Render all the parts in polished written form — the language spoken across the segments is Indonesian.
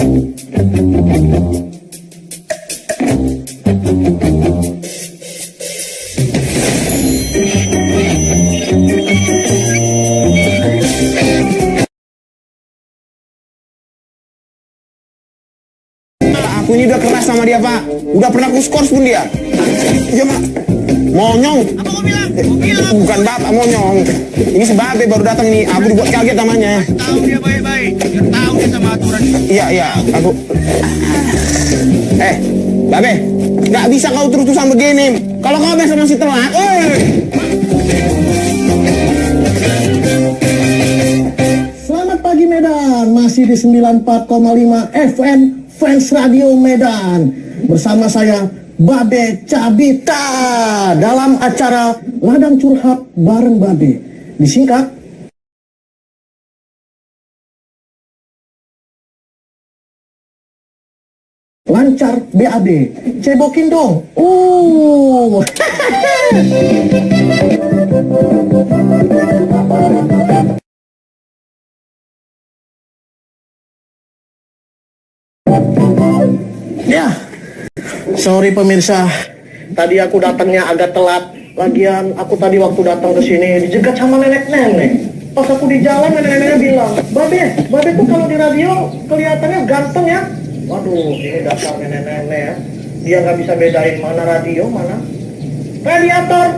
Aku ini udah keras sama dia, Pak. Udah pernah aku skors pun dia. Iya, Pak. Monyong. Apa kau bilang? Bukan Bapak, Monyong. Ini si Babe baru datang nih. Aku dibuat kaget namanya. Tahu dia baik-baik. Dia tahu dia sama aturan. Iya, aku. Babe, nggak bisa kau terus-terusan begini. Kalau kau besok masih telat, Selamat pagi Medan, masih di 94,5 FM Fans Radio Medan. Bersama saya Babe Cabita dalam acara Ladang Curhat bareng Babe. Disingkat Lancar BAB. Cebokin dong. Ya, sorry pemirsa, tadi aku datangnya agak telat. Lagian aku tadi waktu datang ke sini dijegat sama nenek-nenek. Pas aku di jalan nenek-neneknya bilang, Babe tuh kalau di radio kelihatannya ganteng ya. Waduh, ini dasar nenek-nenek ya. Dia nggak bisa bedain mana radio, mana radiator.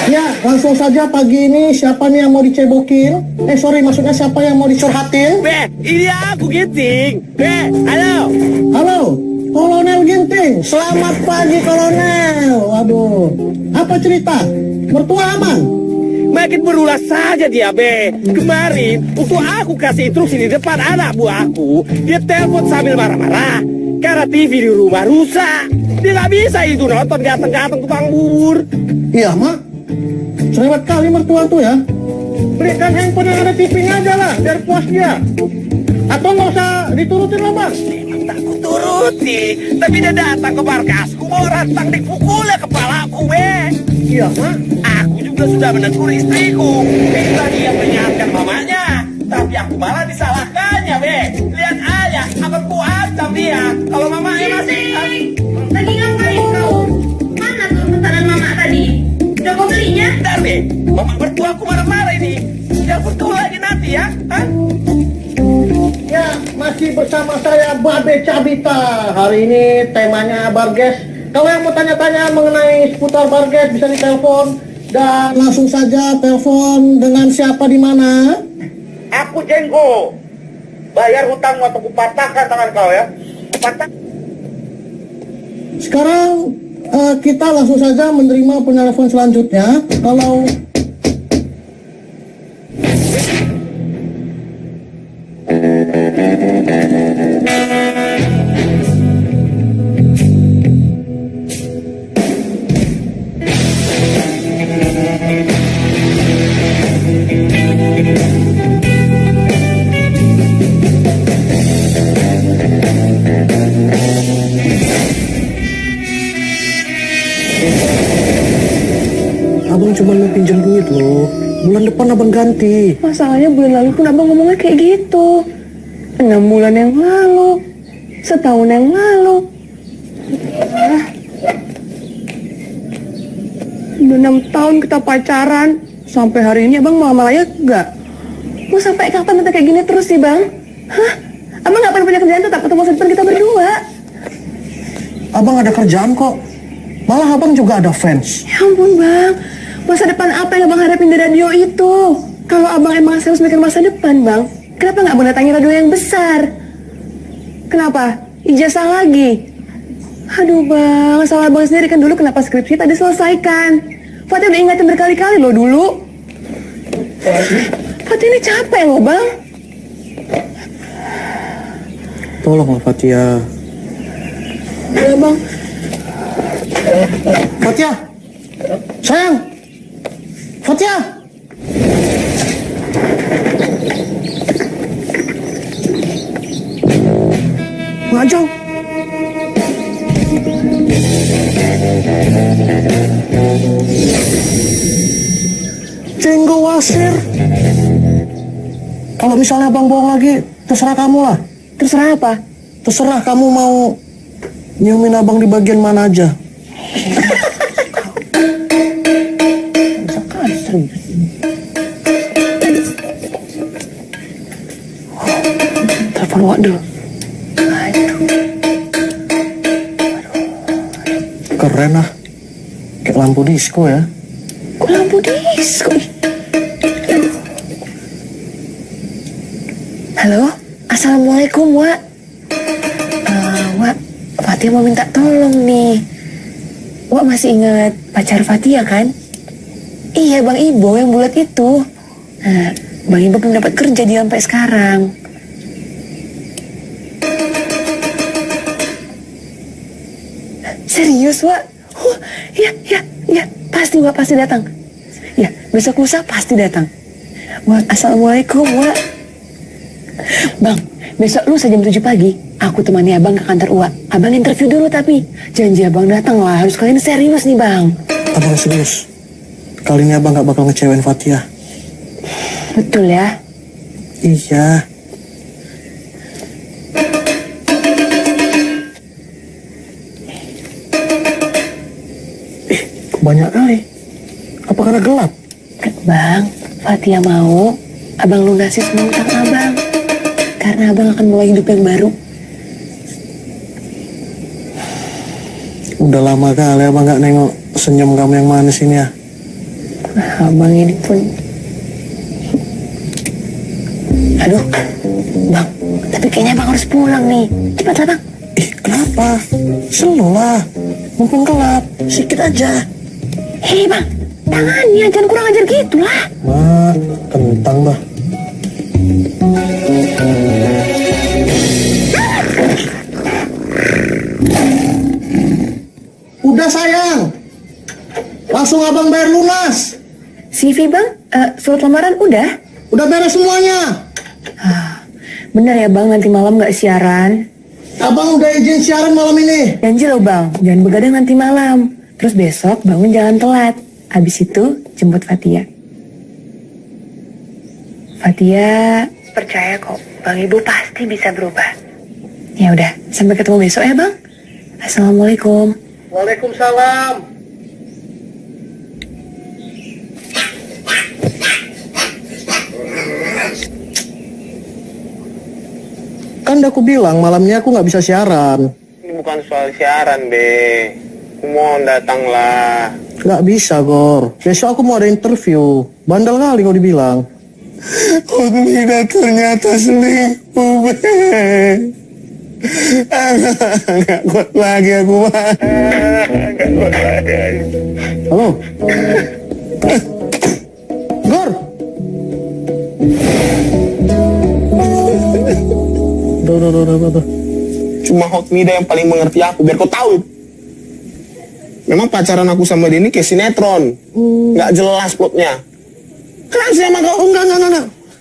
Ya, langsung saja pagi ini siapa nih yang mau dicebokin? Maksudnya siapa yang mau dicurhatin? Ini aku Ginting. Halo. Halo, Kolonel Ginting. Selamat pagi, Kolonel. Waduh, apa cerita? Mertua aman? Makin berulas saja dia, Kemarin, waktu aku kasih instruksi di depan anak buahku, dia telepon sambil marah-marah. Karena TV di rumah rusak. Dia nggak bisa itu nonton ganteng-ganteng tukang bubur. Iya, Mak. Cerewet kali mertua tuh ya. Belikan handphone yang ada TV-nya aja lah, biar puas dia. Atau nggak usah diturutin lah, Bang. Tak kuturuti, tapi dia datang ke markasku, mau rantang dipukulnya kepalaku, Iya, Mak. Aku juga sudah menegur istriku. Kita dia mengingatkan mamanya, tapi aku malah disalahkannya, Lihat aja, akan kuancam dia. Kalau mamanya masih... Lagi ngapain kau? Mana tuh pesanan mama tadi? Udah kau belinya? Bentar, mama mertuaku marah-marah ini. Jangan betul lagi nanti ya. Ya, masih bersama saya Babe Cabita. Hari ini temanya Barges. Kalau yang mau tanya-tanya mengenai seputar Barges bisa ditelepon dan langsung saja telepon dengan siapa di mana? Aku Jenggo. Bayar hutang atau kupatahkan tangan kau ya. Patah. Sekarang kita langsung saja menerima penelpon selanjutnya. Kalau Abang cuma mau pinjam duit loh. Bulan depan abang ganti. Masalahnya bulan lalu pun abang ngomongnya kayak gitu. 6 bulan yang lalu, setahun yang lalu. Udah 6 tahun kita pacaran, sampai hari ini abang malah enggak. Mau sampai kapan nanti kayak gini terus sih bang? Hah? Abang gak pernah punya kerjaan tetap atau masa depan kita berdua? Abang ada kerjaan kok. Malah abang juga ada fans. Ya ampun bang, masa depan apa yang abang harapin di radio itu? Kalau abang emang serius mikir masa depan bang, kenapa nggak mendatangi radio yang besar? Kenapa? Ijazah lagi? Aduh bang, salah abang sendiri kan dulu kenapa skripsi tadi selesaikan. Fatih udah ingatin berkali-kali loh dulu. Fatih ini capek loh bang. Tolonglah Fatia. Ya bang. Fatia, sayang. Fatia. Ngajau. Jenggo Wasir. Kalau misalnya abang bohong lagi, Terserah kamu lah. Terserah apa? Terserah kamu mau nyiumin abang di bagian mana aja. Telepon Wak dulu. Keren ah. Kayak lampu disco ya. Kok lampu disco? Halo, assalamualaikum Wak. Wak, Fatia mau minta tolong nih. Wak masih ingat pacar Fatia kan? Iya, Bang Ibo yang bulat itu. Nah, Bang Ibo belum dapat kerja dia sampai sekarang. Serius, Wak? Iya, pasti Wak, pasti datang. Ya, besok lusa pasti datang. Wak, assalamualaikum, Wak. Bang, besok lusa jam 7 pagi, aku temani abang ke kantor Wak. Abang interview dulu tapi, janji abang datang lah, harus kali ini serius nih, Bang. Abang serius. Kali ini abang gak bakal ngecewain Fatia. Betul ya? Iya. Banyak kali. Apa karena gelap? Bang, Fatia mau abang lunasi semua utang abang. Karena abang akan mulai hidup yang baru. Udah lama kali abang gak nengok senyum kamu yang manis ini ya. Abang ini pun. Aduh, Bang, tapi kayaknya abang harus pulang nih. Cepatlah, Bang. Kenapa? Slow lah. Mumpung gelap, sikit aja. Hei, Bang, tangannya jangan kurang ajar gitu lah. Wah, kentang bah. Udah sayang. Langsung abang bayar lunas. CV, Bang, surat lamaran udah? Udah beres semuanya. Bener ya, Bang, nanti malam nggak siaran? Abang udah izin siaran malam ini. Janji loh, Bang, jangan begadang nanti malam. Terus besok bangun jangan telat. Habis itu jemput Fatia. Fatia percaya kok, Bang Ibu pasti bisa berubah. Ya udah, sampai ketemu besok ya, Bang. Assalamualaikum. Waalaikumsalam. Kan udah aku bilang malamnya aku nggak bisa siaran. Ini bukan soal siaran, Be. Mohon datanglah. Nggak bisa, Gor. Besok aku mau ada interview. Bandel kali kau dibilang. Tidak ternyata selingkuh, Be. Nggak kuat lagi aku, Bang. Nggak kuat lagi. Halo? Gor? Duh. Cuma Hot Mida yang paling mengerti aku, biar kau tahu. Memang pacaran aku sama dia ini kayak sinetron. Nggak jelas plotnya. Kenapa sih sama kau? Enggak.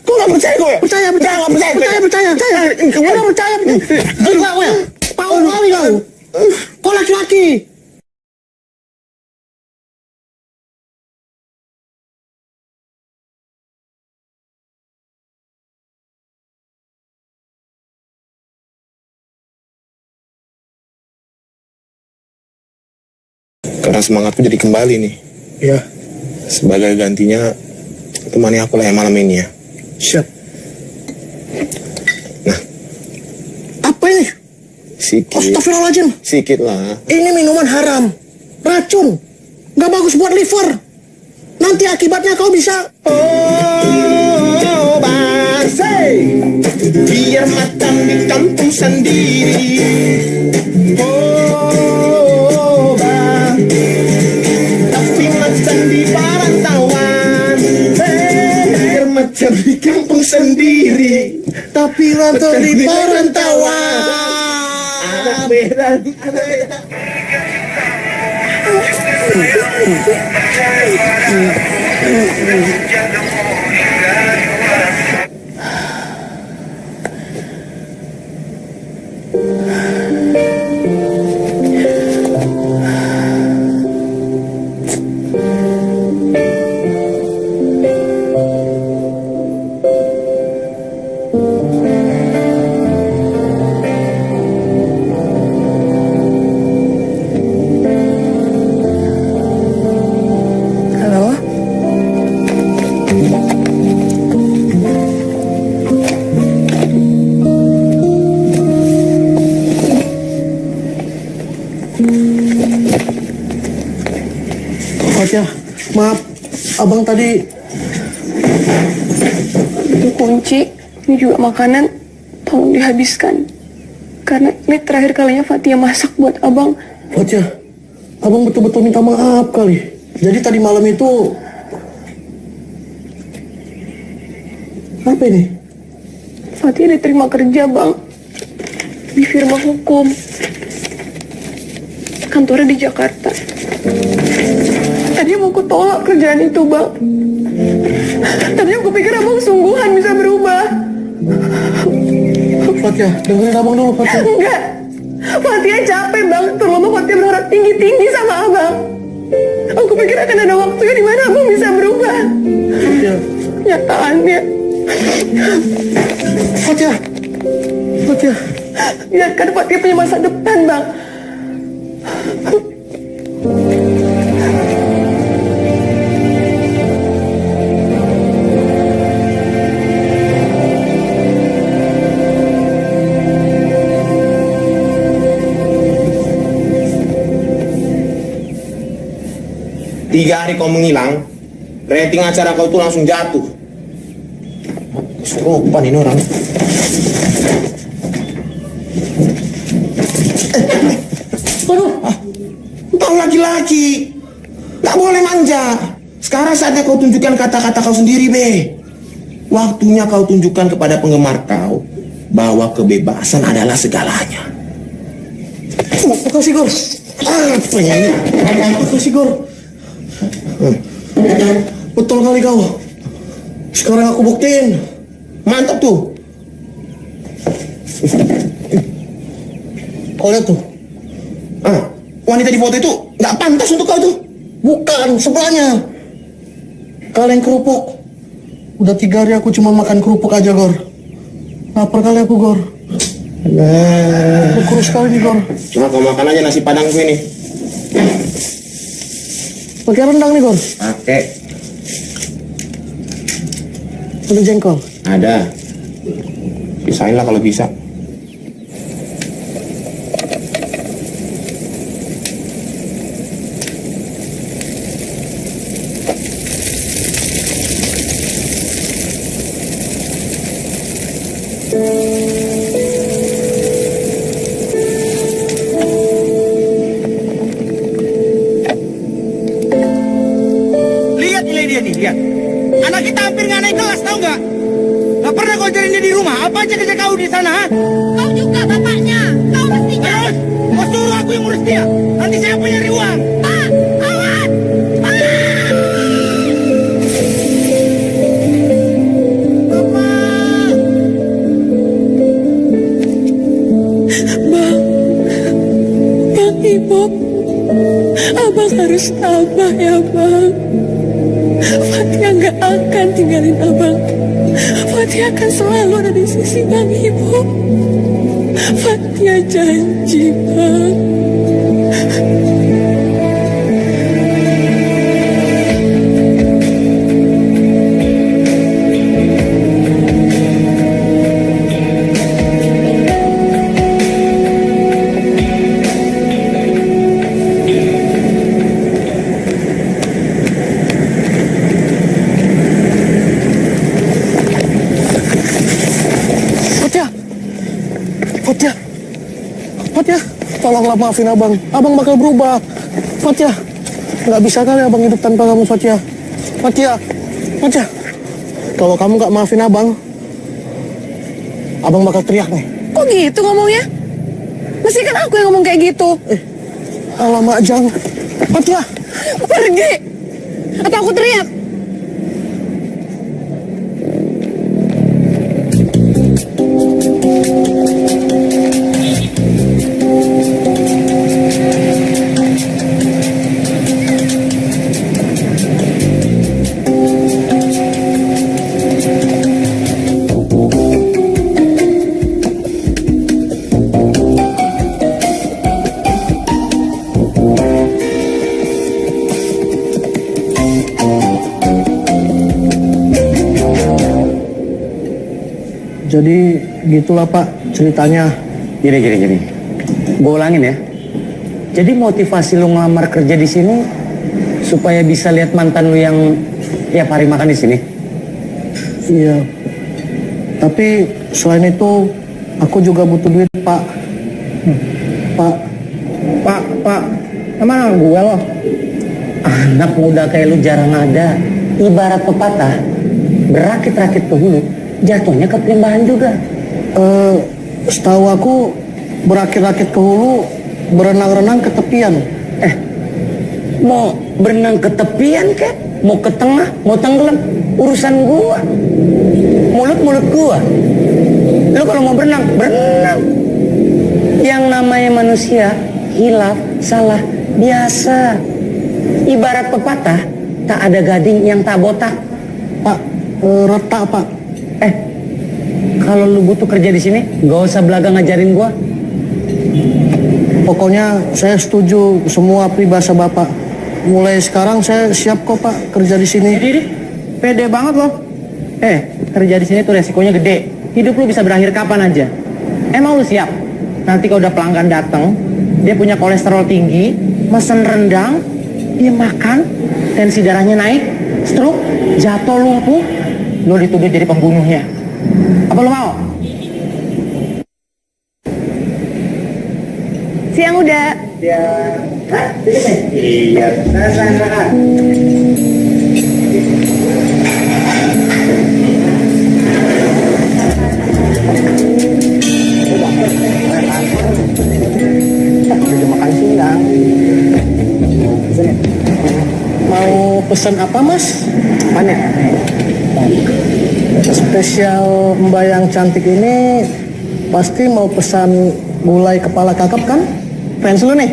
Kau nggak percaya kau ya? Percaya. Nggak percaya. Percaya. Enggak percaya. Enggak, ya. Pau kali kau. Kau laki-laki. Karena semangatku jadi kembali nih. Iya. Sebagai gantinya, temani aku lah yang malam ini ya. Siap. Nah. Apa ini? Sikit. Astagfirullahaladzim. Sikit lah. Ini minuman haram. Racun. Gak bagus buat liver. Nanti akibatnya kau bisa... Oh, bangsa. Biar macam di kampung sendiri. Oh, bang. Tapi macam di perantauan. Biar macam di kampung sendiri. Tapi rantau di perantauan. Anak beran, anak beran. Maaf, abang tadi Itu kunci, ini juga makanan, tolong dihabiskan. Karena ini terakhir kalinya Fatia masak buat abang. Fatia, abang betul-betul minta maaf kali. Jadi tadi malam itu apa ini? Fatia diterima kerja bang di firma hukum. Kantornya di Jakarta. Tadi mau aku tolak kerjaan itu bang. Tadi aku pikir abang sungguhan bisa berubah. Fatia, dengerin abang dulu Fatia. Enggak. Fatia capek bang. Terlalu Fatia berharap tinggi-tinggi sama abang. Aku pikir akan ada waktunya di mana abang bisa berubah. Fatia, Nyataannya, Fatia, Fatia. biarkan Fatia punya masa depan bang. Tiga hari kau menghilang, rating acara kau tuh langsung jatuh. Kesurupan ini orang. Waduh, kau laki-laki, tak boleh manja. Sekarang saatnya kau tunjukkan kata-kata kau sendiri, Be. Waktunya kau tunjukkan kepada penggemar kau bahwa kebebasan adalah segalanya. Makasih Gor. Apa ya ini? Makasih Gor. Betul kali kau. Sekarang aku buktiin. Mantap tuh. Kau lihat tuh. Wanita di foto itu nggak pantas untuk kau tuh. Bukan, sebelahnya. Kaleng kerupuk. Udah 3 hari aku cuma makan kerupuk aja, Gor. Lapar kali aku, Gor. Aku kurus sekali nih, Gor. Cuma kau makan aja nasi padangku ini. Pakai rendang nih, Gor. Pakai. Ada jengkol. Ada. Pisahin lah kalau bisa. Lihat nilai dia nih, lihat. Anak kita hampir nggak naik kelas, tahu nggak? Nggak pernah kau ajarin dia di rumah. Apa aja kerja kau di sana, ha? Kau juga bapaknya. Kau mestinya. Terus, kau suruh aku yang ngurus dia. Nanti saya nyari uang. Pak, awas. Bang Ibu, abang harus tabah ya bang. Fatia nggak akan tinggalin abang. Fatia akan selalu ada di sisi Bang Ibu. Fatia janji bang. Fatia, Fatia, tolonglah maafin abang. Abang bakal berubah. Fatia, nggak bisa kali abang hidup tanpa kamu, Fatia. Fatia, Fatia. Kalau kamu nggak maafin abang bakal teriak nih. Kok gitu ngomongnya? Mesti kan aku yang ngomong kayak gitu. Alamak, Jang. Fatia, Pergi. Atau aku teriak. jadi gitulah Pak ceritanya. Gini. Gue ulangin ya. Jadi motivasi lu ngelamar kerja di sini supaya bisa lihat mantan lu yang tiap hari makan di sini? Iya. Tapi selain itu, aku juga butuh duit, Pak. Pak, emang gue loh? Anak muda kayak lu jarang ada. Ibarat pepatah, berakit-rakit ke hulu, jatuhnya ke pelimbahan juga. Setahu aku, berakit-rakit ke hulu, berenang-renang ke tepian. Mau berenang ke tepian kek? Mau ke tengah, mau tenggelam? Urusan gua. Mulut gua. Lu kalau mau berenang, berenang. Yang namanya manusia, hilaf, salah, biasa. Ibarat pepatah, tak ada gading yang tak botak. Pak, retak, Pak. Kalau lu butuh kerja di sini, gak usah belaga ngajarin gua. Pokoknya saya setuju semua peribahasa Bapak. Mulai sekarang saya siap kok, Pak, kerja di sini. Pede banget loh. Kerja di sini tuh resikonya gede. Hidup lu bisa berakhir kapan aja. Emang lu siap? Nanti kalau udah pelanggan datang, dia punya kolesterol tinggi, mesen rendang, dia makan, tensi darahnya naik, stroke, jatuh lumpuh, lu dituduh jadi pembunuhnya. Apa lu mau? Siang udah. Iya. Makan siang. Mau pesan apa, Mas? Apaan ya? Spesial Mbak yang cantik ini pasti mau pesan gulai kepala kakap kan? Fans lu nih?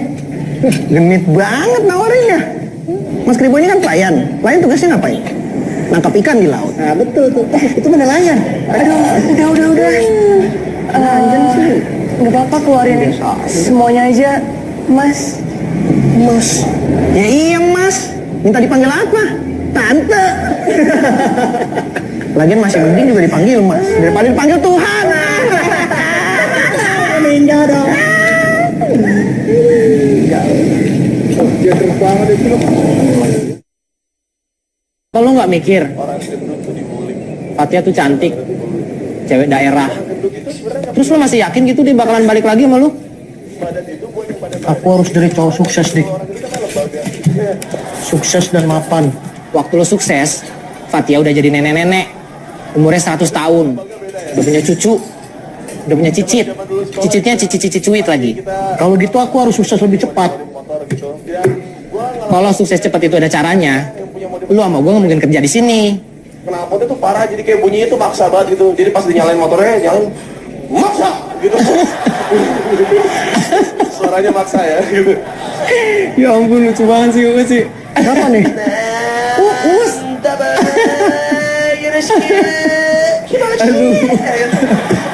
Genit banget nawarinnya. Mas Kribo ini kan pelayan. Pelayan tugasnya ngapain? Nangkap ikan di laut. Nah betul tuh. Itu mana nelayan? Aduh, udah. Anjing sih. Nggak apa-apa keluarin semuanya aja, Mas. Mas. Ya iya, Mas. Minta dipanggil apa? Tante. Lagian masih mending juga dipanggil Mas daripada dipanggil Tuhan. Ninja dong. Kalau nggak mikir, Fatia tuh cantik, cewek daerah. Terus lo masih yakin gitu dia bakalan balik lagi sama lo? Aku harus jadi cowok sukses nih. Sukses dan mapan. Waktu lo sukses, Fatia udah jadi nenek-nenek. Umurnya 100 tahun. Udah punya cucu. Udah punya cicit. Cicitnya cicit cuit lagi. Kalau gitu aku harus sukses lebih cepat. Kalau sukses cepat itu ada caranya. Lu sama gue nggak mungkin kerja di sini. Knalpotnya tuh parah, jadi kayak bunyinya tuh maksa banget gitu. Jadi pas dinyalain motornya, nyalain maksa gitu. Suaranya maksa ya gitu. Ya ampun, lucu banget sih gue sih. Kenapa nih? Us.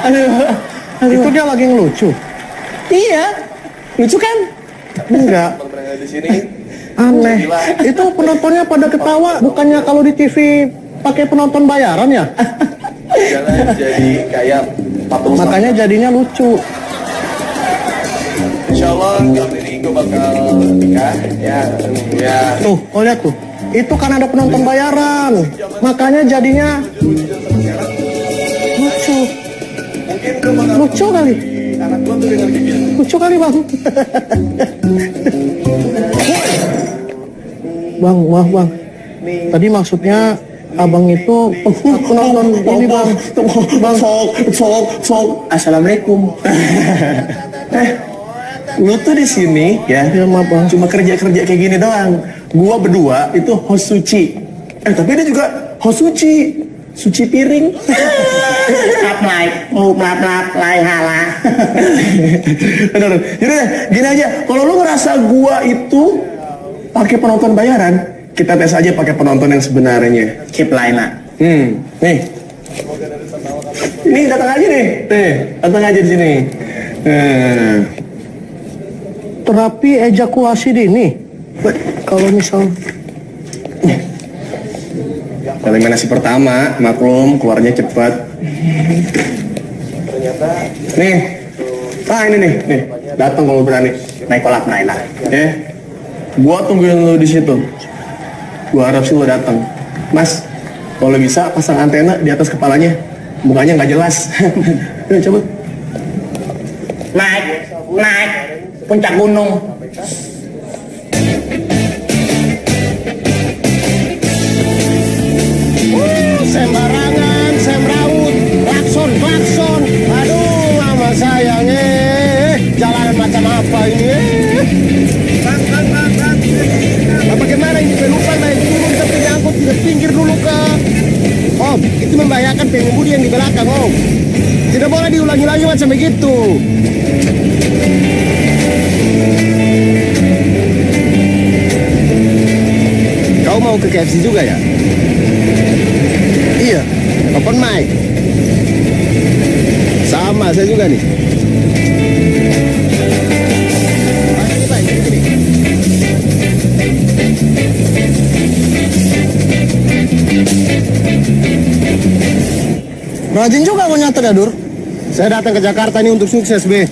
Aduh. Itu dia lagi ngelucu. Iya. Lucu kan? Enggak. Di sini Aneh. Itu penontonnya pada ketawa, bukannya kalau di TV pakai penonton bayaran ya? jalan jadi kayak patung. Makanya jadinya lucu. Insyaallah tahun ini gue bakal nikah ya. Tuh, kau lihat tuh. Itu kan ada penonton bayaran. Makanya jadinya lucu. Mungkin gue bakal Lucu kali. anak gue tuh denger kayak gini. Lucu kali, Bang. Bang. Tadi maksudnya abang itu aku nonton ini, Bang. Bang, sok. Assalamualaikum. Lu tuh di sini ya, maaf, Bang. cuma kerja kayak gini doang. Gua berdua itu host suci. Tapi dia juga host suci piring. Maaf, lain halah. Bener. Jadi gini aja, kalau lu ngerasa gua itu pakai penonton bayaran, kita tes aja pakai penonton yang sebenarnya. Keep Laina. Nih. Ini datang aja nih. Datang aja di sini. Terapi ejakulasi dini. Kalau misal Eliminasi pertama, maklum, keluarnya cepat. Ternyata nih. Ini nih. Datang kalau berani. naik kolak Laina. Gua tungguin lu di situ. Gua harap sih lo datang. Mas, kalau bisa pasang antena di atas kepalanya. Mukanya nggak jelas. Ayo coba. Naik puncak gunung. Sembarangan, semrawut, klakson. Aduh, mama sayang, jalanan macam apa ini? Nah, bagaimana ini penumpang naik turun tapi diangkut tidak pinggir dulu ke? Om, itu membahayakan pengemudi yang di belakang, Om. Tidak boleh diulangi lagi macam begitu. Kau mau ke KFC juga ya? Iya, open mic. Sama, saya juga nih. Rajin juga kau nyatet ya, Dur? Saya datang ke Jakarta ini untuk sukses, Be.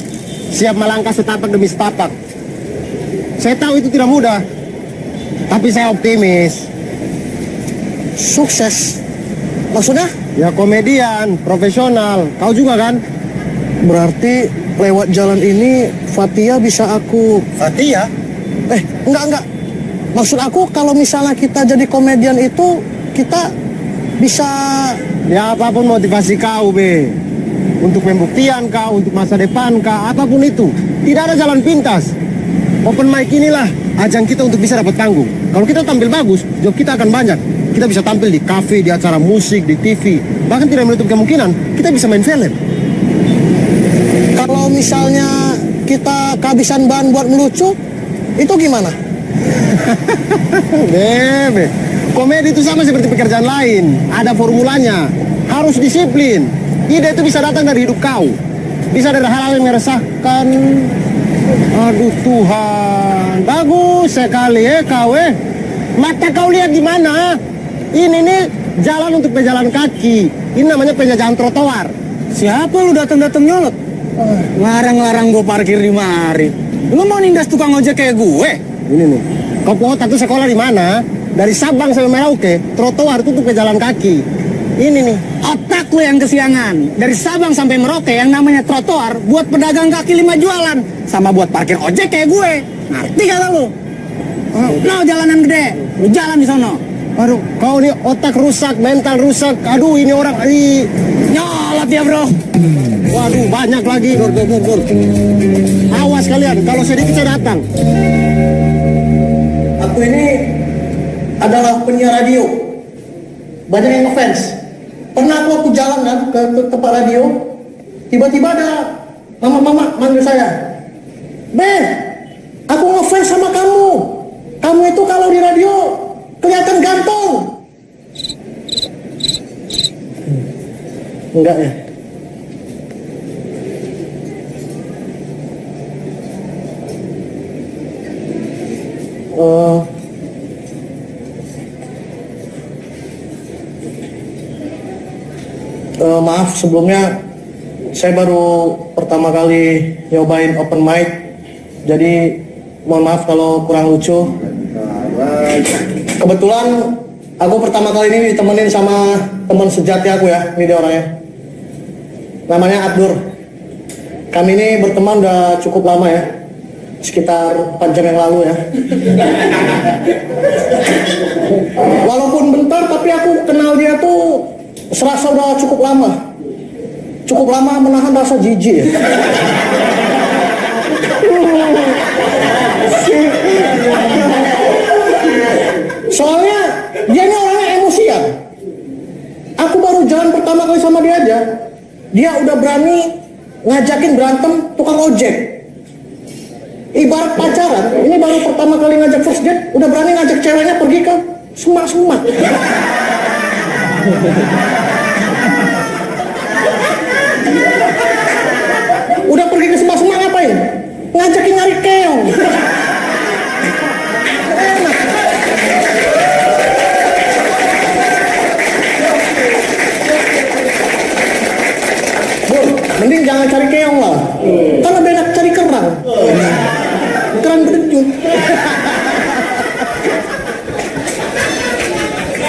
Siap melangkah setapak demi setapak. Saya tahu itu tidak mudah, tapi saya optimis. Sukses? Maksudnya? Ya komedian, profesional. Kau juga kan? Berarti lewat jalan ini Fatia bisa aku... Fatia? Enggak. Maksud aku kalau misalnya kita jadi komedian itu, kita bisa... Ya apapun motivasi kau, Be. Untuk pembuktian kau, untuk masa depan kau, apapun itu. Tidak ada jalan pintas. Open mic inilah ajang kita untuk bisa dapat panggung. Kalau kita tampil bagus, job kita akan banyak. Kita bisa tampil di kafe, di acara musik, di TV. Bahkan tidak menutup kemungkinan, kita bisa main film. Kalau misalnya kita kehabisan bahan buat melucu, itu gimana? Bebe, komedi itu sama seperti pekerjaan lain. Ada formulanya, harus disiplin. Ide itu bisa datang dari hidup kau. Bisa dari hal-hal yang meresahkan. Aduh Tuhan, bagus sekali kau Mata kau lihat di mana? Ini nih jalan untuk pejalan kaki. Ini namanya penjajahan trotoar. Siapa lu datang-datang nyolot? Larang-larang gue parkir di mari. Lu mau nindas tukang ojek kayak gue? Ini nih. Kau kota tuh sekolah di mana? Dari Sabang sampai Merauke, trotoar itu untuk pejalan kaki. Ini nih. Otak lu yang kesiangan. Dari Sabang sampai Merauke yang namanya trotoar buat pedagang kaki 5 jualan. Sama buat parkir ojek kayak gue. Ngerti kata lu? No, jalanan gede. Lu jalan di sono. Aduh, kau nih otak rusak, mental rusak. Aduh, ini orang nyolot ya, Bro. Waduh, banyak lagi. Dur. Awas kalian, kalau sedikit saya datang. Aku ini adalah penyiar radio. Banyak yang ngefans. Pernah aku jalan kan ke tempat radio, tiba-tiba ada mama manggil saya. Beh, aku ngefans sama kamu. Kamu itu kalau di radio kelihatan ganteng. Enggak ya? Maaf sebelumnya, saya baru pertama kali nyobain open mic, jadi mohon maaf kalau kurang lucu. Kebetulan aku pertama kali ini ditemenin sama teman sejati aku ya, ini dia orangnya. Namanya Abdur. Kami ini berteman udah cukup lama ya, sekitar 4 jam yang lalu ya. Walaupun bentar, tapi aku kenal dia tuh serasa udah cukup lama. Cukup lama menahan rasa jijik ya. Soalnya dia ini orangnya emosian. Aku baru jalan pertama kali sama dia aja, dia udah berani ngajakin berantem tukang ojek. Ibarat pacaran, ini baru pertama kali ngajak first date, udah berani ngajak ceweknya pergi ke semak-semak. Udah pergi ke semak-semak ngapain? Ngajakin nyari keong. Enak. Bur, mending jangan cari keong lah. Kan lebih enak cari kerang. Kerang berdenyut.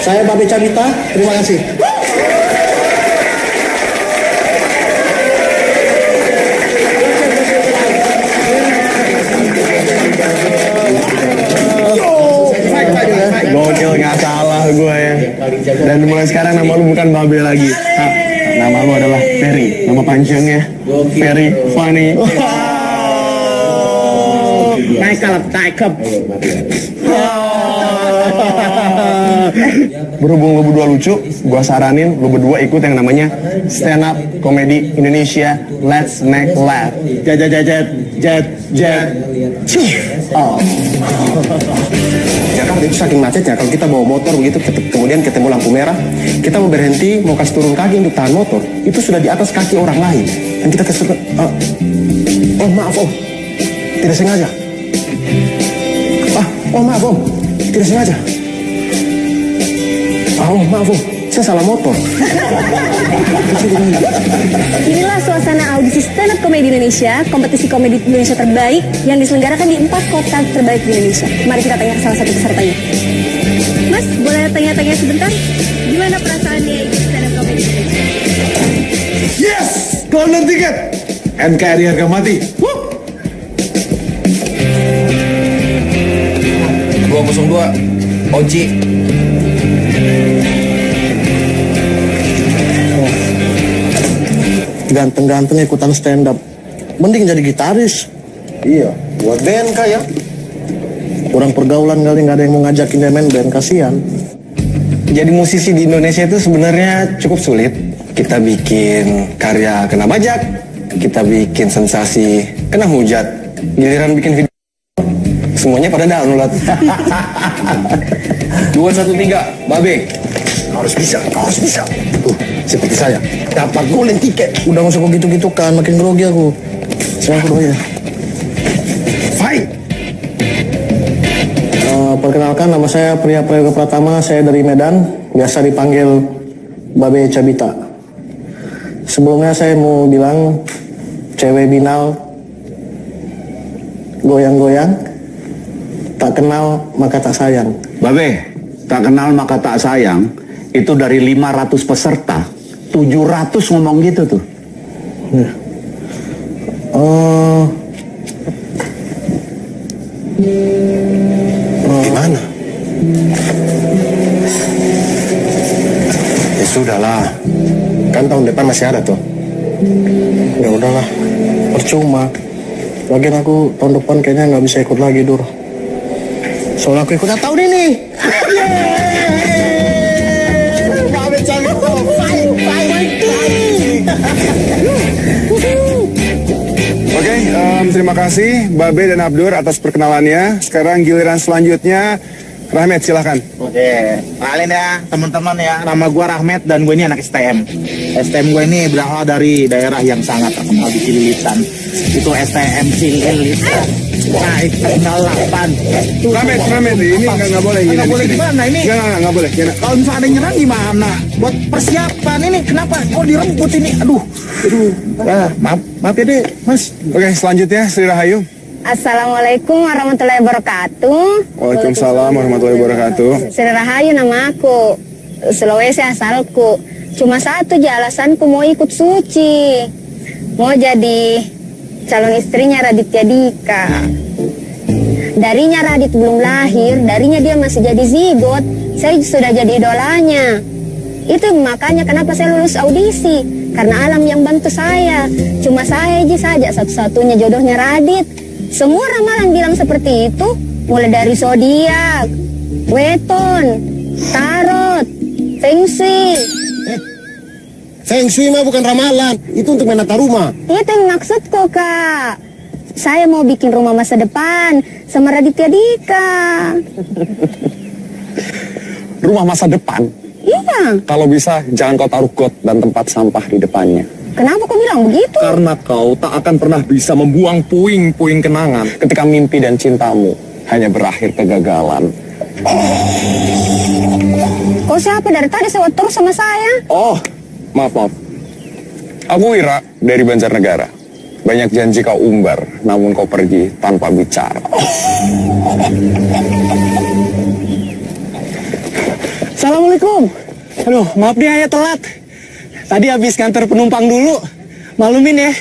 Saya Babe Cabita, terima kasih. Gokil, nggak salah gue ya. Dan mulai sekarang nama lu bukan Babe lagi. Hah, nama lu adalah Ferry. Nama panjangnya Ferry Funny. Cakep. Berhubung lu berdua lucu, gua saranin lu berdua ikut yang namanya Stand Up Comedy Indonesia Let's Make Laugh. Jet. Oh. Jakarta itu saking macetnya, kalau kita bawa motor begitu, kemudian ketemu lampu merah, kita mau berhenti, mau kasih turun kaki untuk tahan motor, itu sudah di atas kaki orang lain. Dan kita kasih oh maaf om, tidak sengaja. Oh maaf om, tidak sengaja. Oh maaf om, saya salah motor. Inilah suasana audisi stand up komedi Indonesia, kompetisi komedi Indonesia terbaik yang diselenggarakan di 4 kota terbaik di Indonesia. Mari kita tanya salah satu pesertanya. Mas, boleh tanya-tanya sebentar? Gimana perasaannya ikut stand up komedi Indonesia? Yes! Golden ticket! NKRI harga mati. 202 Oji. Ganteng-ganteng ikutan stand up. Mending jadi gitaris. Iya, buat band ya. Kurang pergaulan kali, nggak ada yang mau ngajakin dia main band, kasihan. Jadi musisi di Indonesia itu sebenarnya cukup sulit. Kita bikin karya kena bajak, kita bikin sensasi kena hujat, giliran bikin video semuanya pada download. 213 Babe. Harus bisa. Seperti saya, dapat golden ticket. Udah masuk kok gitu-gitu kan, makin grogi aku. Saya aku doa ya. Fight! Perkenalkan, nama saya Priya Prayoga Pratama, saya dari Medan, biasa dipanggil Babe Cabita. Sebelumnya saya mau bilang, cewek binal, goyang-goyang, tak kenal maka tak sayang. Babe, tak kenal maka tak sayang, itu dari 500 peserta, 700 ngomong gitu tuh. Gimana? Ya sudahlah, kan tahun depan masih ada tuh. Ya udahlah, percuma. Lagian aku tahun depan kayaknya nggak bisa ikut lagi, Dur. Soalnya aku ikutnya tahun ini. Oke, terima kasih Babe dan Abdur atas perkenalannya. Sekarang giliran selanjutnya, Rahmat silahkan. Oke, kenalin ya teman-teman ya. Nama gue Rahmat dan gue ini anak STM. STM gue ini berasal dari daerah yang sangat terkenal di Cililitan. Itu STM Cililitan. Nah, itu 08. Rahmat, ini nggak boleh. Nggak boleh gimana ini? Nggak boleh. Kalau misalnya ada yang nyerang gimana? Buat persiapan ini kenapa? Oh dirembut ini. Aduh. Maaf ya deh, Mas. Oke, selanjutnya Sri Rahayu. Assalamualaikum warahmatullahi wabarakatuh. Waalaikumsalam warahmatullahi wabarakatuh. Sri Rahayu nama aku, Sulawesi asalku. Cuma satu aja alasanku mau ikut suci. Mau jadi calon istrinya Raditya Dika. Darinya Radit belum lahir, darinya dia masih jadi zigot. Saya sudah jadi idolanya. Itu makanya kenapa saya lulus audisi. Karena alam yang bantu saya. Cuma saya aja saja satu-satunya jodohnya Radit. Semua ramalan bilang seperti itu. Mulai dari zodiak, weton, tarot, feng shui. Feng Shui mah bukan ramalan, itu untuk menata rumah. Itu yang maksudku, Kak. Saya mau bikin rumah masa depan sama Raditya Dika. Rumah masa depan? Iya. Kalau bisa, jangan kau taruh got dan tempat sampah di depannya. Kenapa kau bilang begitu? Karena kau tak akan pernah bisa membuang puing-puing kenangan ketika mimpi dan cintamu hanya berakhir kegagalan. Kau siapa dari tadi sewot terus sama saya? Oh, maaf. Aku Wira dari Banjarnegara. Banyak janji kau umbar, namun kau pergi tanpa bicara. Assalamualaikum. Aduh, maaf nih Ayah telat. Tadi habis nganter penumpang dulu. Malumin ya.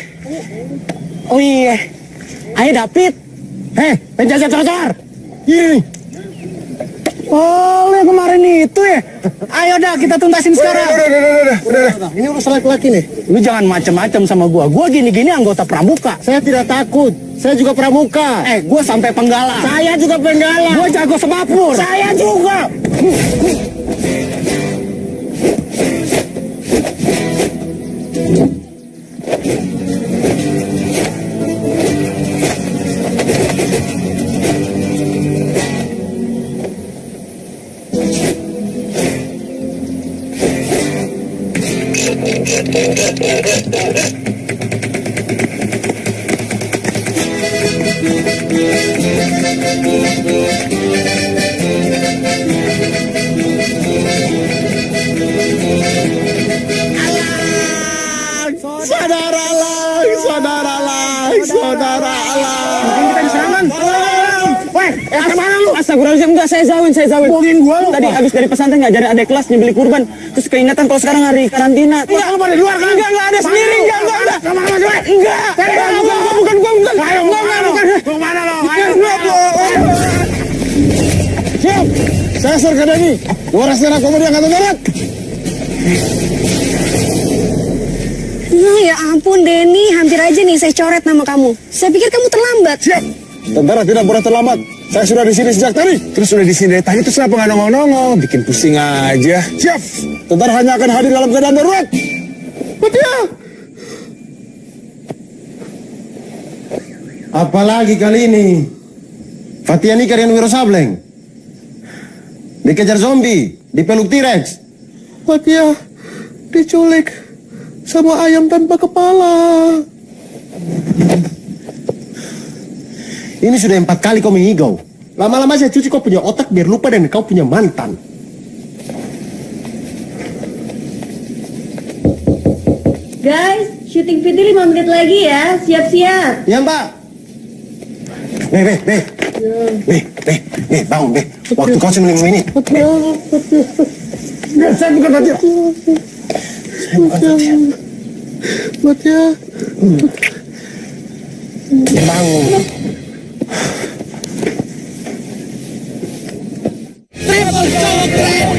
Oh iya. Ayah David. Penjaga trotoar. Ini. Oh, yang kemarin itu ya. Ayo dah kita tuntasin sekarang. Udah. Ini urusan laki-laki nih. Lu jangan macem-macem sama gua. Gua gini-gini anggota pramuka. Saya tidak takut. Saya juga pramuka. Gua sampai penggala. Saya juga penggala. Gua jago semapur. Saya juga. Saudara Alang. Kita diserang. Weh, kemana lu? Astagfirullahaladzim, enggak, saya zawin. Bohongin gua lu. Tadi habis dari pesantren ngajarin adek kelas nyebeli kurban. Terus keingetan kalau sekarang hari karantina. Enggak, lu pada di luar kan? Enggak ada sendiri, enggak. Enggak. Bukan. Ayo, kemana lo? Siap. Saya Serka Deni. Luar Asnara Komedi Angkatan Darat. Ya ampun Denny, hampir aja nih saya coret nama kamu. Saya pikir kamu terlambat. Siap. Tentara tidak boleh terlambat. Saya sudah di sini sejak tadi. Terus sudah di sini dari tadi, terus kenapa nggak nongol-nongol? Bikin pusing aja. Siap. Tentara hanya akan hadir dalam keadaan darurat. Betul. Apalagi kali ini? Fatiani Karian Wiro Sableng. Dikejar zombie, dipeluk T-Rex. Fatia diculik sama ayam tanpa kepala. Ini sudah 4 kali kau mengigau. Lama-lama saya cuci kau punya otak biar lupa dan kau punya mantan. Guys, syuting video 5 menit lagi ya. Siap-siap. Ya Mbak. Nih, bangun, Beh. Waktu kau cuma 5 menit. Saya bukan Fatia. Fatia. Bangun.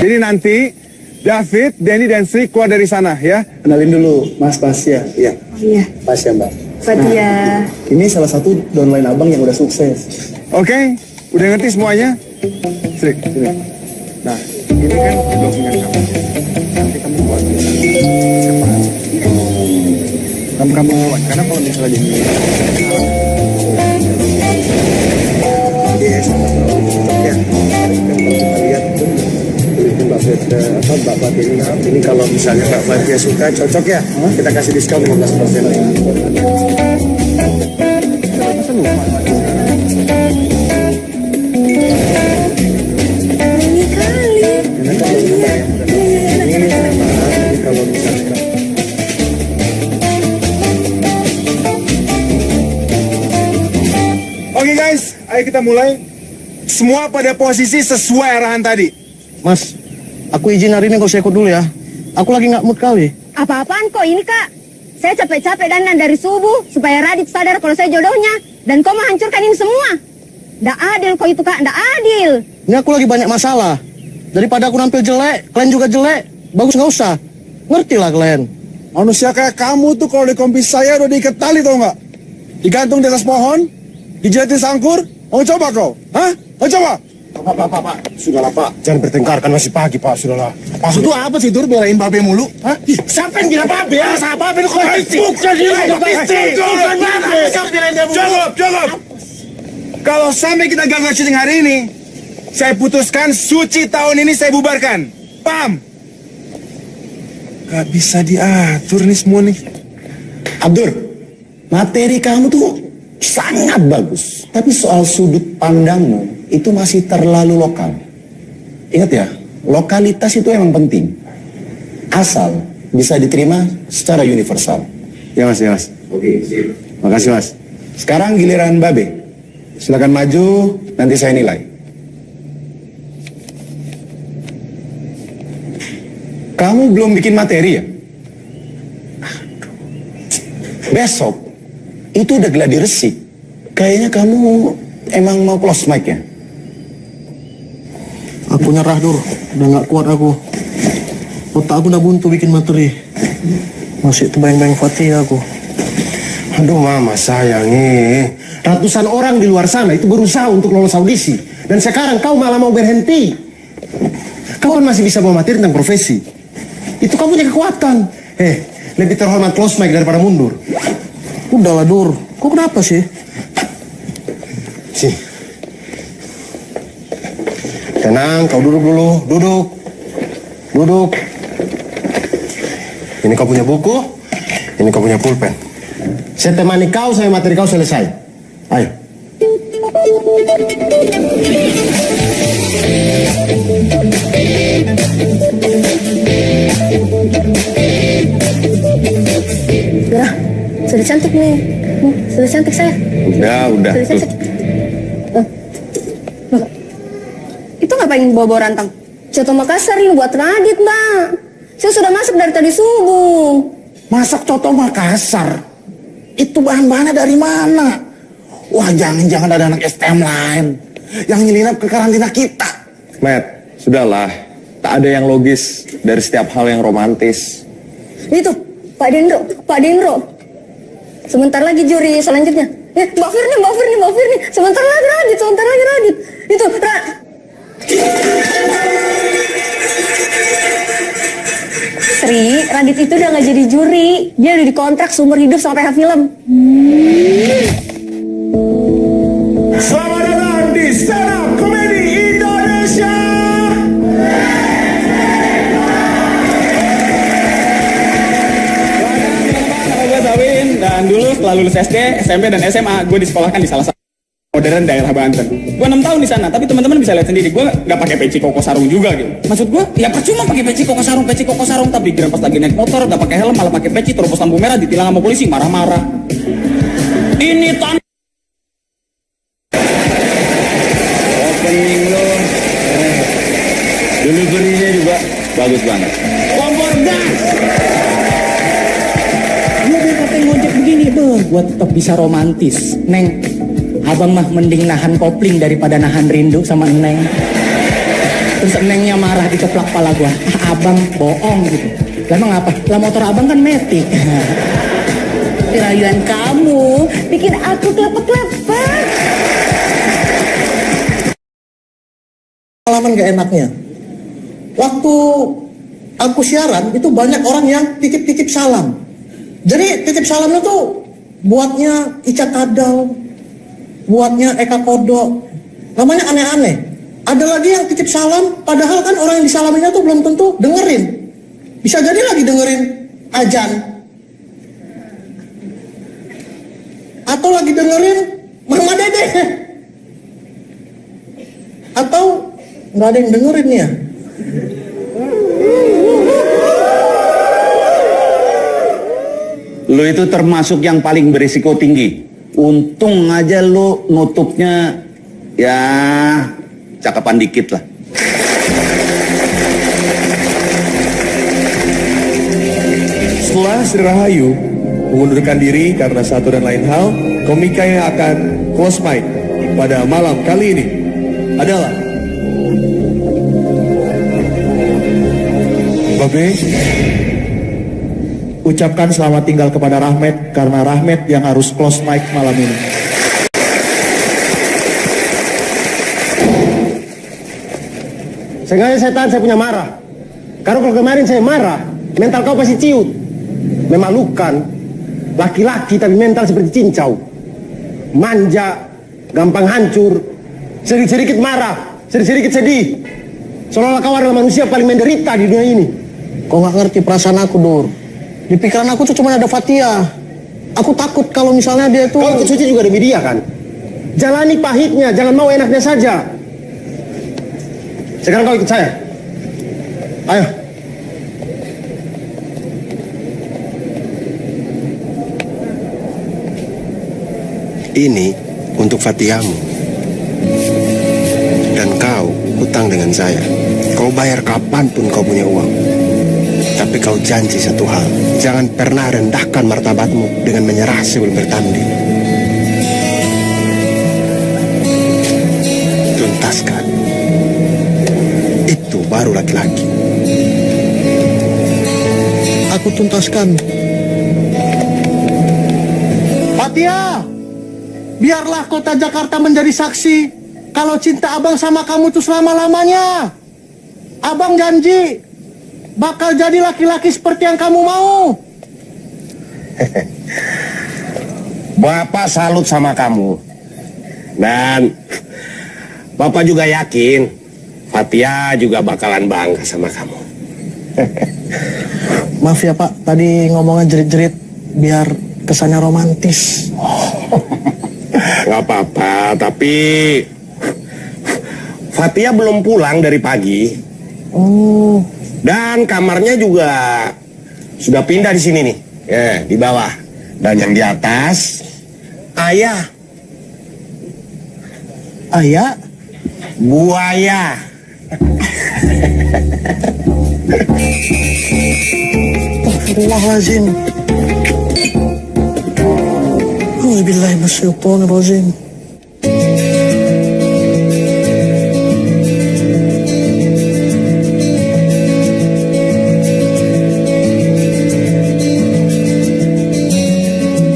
Jadi nanti David, Denny, dan Sri keluar dari sana ya. Kenalin dulu, Mas Pasya. Iya. Iya. Pasya, Mbak. Fatia. Ini salah satu downline abang yang udah sukses. Oke, udah ngerti semuanya? Sri, sini. Nah, ini kan dokumen kamu. Nanti kamu buat. Kamu buat, karena kalau misalnya jadi yes, ya. Kita lihat itu Mbak Fatia ini kalau misalnya Mbak Fatia suka cocok ya, kita kasih diskon 15%. Ini kali. Kalau misalnya Oke guys, ayo kita mulai. Semua pada posisi sesuai arahan tadi. Mas, aku izin hari ini kau ikut dulu ya. Aku lagi nggak mood kali. Apa-apaan kok ini kak? Saya capek-capek dandan dari subuh supaya Radit sadar kalau saya jodohnya. Dan kau menghancurkan ini semua. Nggak adil kok itu kak, nggak adil. Ini aku lagi banyak masalah. Daripada aku nampil jelek, kalian juga jelek. Bagus nggak usah. Ngerti lah kalian. Manusia kayak kamu tuh kalau di kompis saya udah diikat tali tau nggak? Digantung di atas pohon, dijelatin sangkur. Mau coba kau? Hah? Mau coba? Pak. Sudahlah Pak, jangan bertengkar kan masih pagi Pak, sudahlah. Maksud itu apa sih Dur, belain babe mulu? Hah? Siapa yang bilang babe ya? Siapa babe? Bukan dia, bukan babe. Siapa bilang dia mulu? Jawab. Kalau sampai kita gagal syuting hari ini, saya putuskan Suci tahun ini saya bubarkan. Paham? Gak bisa diatur nih semua nih. Abdur, materi kamu tuh sangat bagus. Tapi soal sudut pandangmu itu masih terlalu lokal. Ingat ya, lokalitas itu emang penting. Asal bisa diterima secara universal. Ya mas. Oke, sip. Makasih mas. Sekarang giliran Babe. Silakan maju, nanti saya nilai. Kamu belum bikin materi ya? Besok itu udah gladi resik. Kayaknya kamu emang mau close mic ya? Aku nyerah, Dur. Udah nggak kuat aku. Otak aku udah buntu bikin materi. Masih terbayang-bayang Fatih aku. Aduh mama sayangi. Ratusan orang di luar sana itu berusaha untuk lolos audisi. Dan sekarang kau malah mau berhenti. Kau kan masih bisa bawa materi tentang profesi. Itu kamu punya kekuatan. Lebih terhormat close mic daripada mundur. Udahlah, Dur. Kok kenapa sih? Sih. Tenang, kau duduk dulu. Duduk. Duduk. Ini kau punya buku. Ini kau punya pulpen. Saya temani kau sampai materi kau selesai. Ayo. Ya, sudah cantik nih. Sudah cantik saya. Udah. Sudah cantik. Loh, itu ngapain bawa rantang? Coto Makassar ini buat Radit, Mbak. Saya sudah masak dari tadi subuh. Masak coto Makassar? Itu bahan-bahannya dari mana? Wah, jangan-jangan ada anak STM lain yang nyelinap ke karantina kita. Matt, sudahlah. Tak ada yang logis dari setiap hal yang romantis. Itu, Pak Dendro. Sebentar lagi juri selanjutnya. Mbak Firni. Sebentar lagi Radit. Itu, Sri, Radit itu udah gak jadi juri. Dia udah dikontrak seumur hidup sama PH Film. Selamat datang di Stand Up Comedy Indonesia. Nama gue Zawin, dan dulu setelah lulus SD, SMP, dan SMA, gue disekolahkan di salah satu modern daerah Banten. Gue 6 tahun di sana, tapi teman-teman bisa lihat sendiri, gue nggak pakai peci koko sarung juga gitu. Maksud gue, ya percuma pakai peci koko sarung, tapi kira pas lagi naik motor, nggak pakai helm, malah pakai peci, terobos lampu merah, ditilang sama polisi, marah-marah. Ini Opening lo. Delivery-nya juga bagus banget. kompor gas. Gue biar pakai ngojek begini, gue tetap bisa romantis, Neng. Abang mah mending nahan kopling daripada nahan rindu sama Neng. Terus Nengnya marah dikeplak pala gua. Abang bohong gitu. Lah emang apa? Lah motor abang kan metik. Rayuan kamu bikin aku klepek-klepek. Pengalaman gak enaknya. Waktu aku siaran, itu banyak orang yang titip-titip salam. Jadi titip salamnya tuh buatnya Ica Kadal, buatnya Eka Kodok. Namanya aneh-aneh. Ada lagi yang titip salam, padahal kan orang yang disalaminya tuh belum tentu dengerin. Bisa jadi lagi dengerin ajan. Atau lagi dengerin Mama Dede. Atau nggak ada yang dengerin ya. Lu itu termasuk yang paling berisiko tinggi. Untung aja lu nutupnya ya cakapan dikit lah. Setelah Sri Rahayu mengundurkan diri karena satu dan lain hal, komika yang akan close mic pada malam kali ini adalah Babe. Ucapkan selamat tinggal kepada Rahmat, karena Rahmat yang harus close mic malam ini. Sengaja saya tahan, saya punya marah. Karena kalau kemarin saya marah, mental kau pasti ciut. Memalukan. Laki-laki tapi mental seperti cincau. Manja, gampang hancur. Sedikit-sedikit marah, sedikit-sedikit sedih. Seolah-olah kau adalah manusia paling menderita di dunia ini. Kau nggak ngerti perasaan aku, Dur. Di pikiran aku tuh cuma ada Fatia. Aku takut kalau misalnya dia tuh... Kau ikut suci juga demi dia kan? Jalani pahitnya, jangan mau enaknya saja. Sekarang kau ikut saya. Ayo. Ini untuk Fatiamu. Dan kau hutang dengan saya. Kau bayar kapanpun kau punya uang. Tapi kau janji satu hal, jangan pernah rendahkan martabatmu dengan menyerah sebelum bertanding. Tuntaskan. Itu baru laki-laki. Aku tuntaskan. Fatia, biarlah kota Jakarta menjadi saksi kalau cinta abang sama kamu itu selama-lamanya. Abang janji bakal jadi laki-laki seperti yang kamu mau. Bapak salut sama kamu. Dan Bapak juga yakin Fatia juga bakalan bangga sama kamu. Maaf ya Pak, tadi ngomongnya jerit-jerit biar kesannya romantis. Gak apa-apa, tapi Fatia belum pulang dari pagi. Oh, Dan kamarnya juga sudah pindah di sini nih. Ya, di bawah. Dan yang di atas, ayah. ayah, Buaya. Astagfirullahaladzim. Alhamdulillah, minasyaitonirrajim.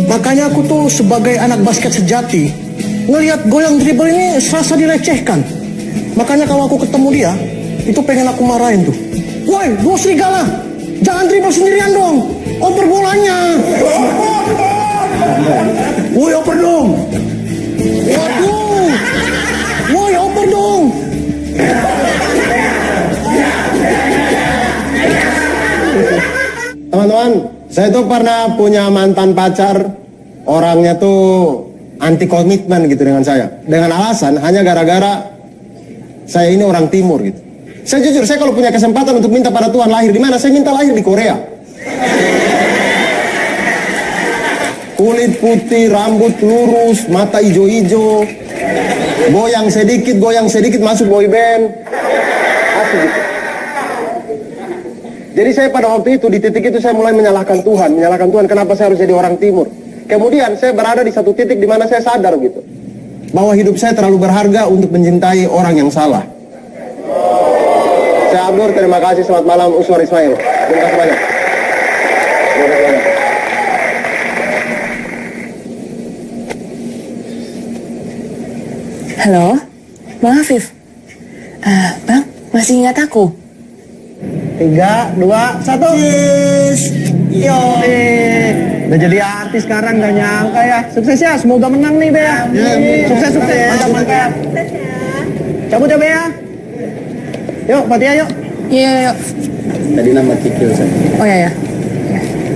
Makanya aku tuh sebagai anak basket sejati ngelihat goyang dribble ini serasa dilecehkan. Makanya kalau aku ketemu dia, itu pengen aku marahin tuh. Woi, dua serigala, jangan dribble sendirian dong. Oper bolanya. Woi, oper dong. Waduh. Woi, oper dong. Teman-teman, saya tuh pernah punya mantan pacar. Orangnya tuh anti komitmen gitu dengan saya. Dengan alasan hanya gara-gara saya ini orang timur gitu. Saya jujur, saya kalau punya kesempatan untuk minta pada Tuhan lahir di mana, saya minta lahir di Korea. Kulit putih, rambut lurus, mata ijo-ijo, goyang sedikit masuk boy band. Asli gitu. Jadi saya pada waktu itu, di titik itu saya mulai menyalahkan Tuhan kenapa saya harus jadi orang timur. Kemudian saya berada di satu titik di mana saya sadar gitu, bahwa hidup saya terlalu berharga untuk mencintai orang yang salah. Saya Abdur, terima kasih, selamat malam, Uswar Ismail. Terima kasih banyak. Terima kasih banyak. Halo, Bang Afif. Bang, masih ingat aku? 3, 2, 1. Cheers. Yo. Udah jadi artis sekarang, gak nyangka ya. Sukses ya, semoga menang nih Be ya. Sukses. Mantap. Cabut ya Be ya. Yuk, Fatia yuk. Iya. Tadi nama Kikil. Oh ya.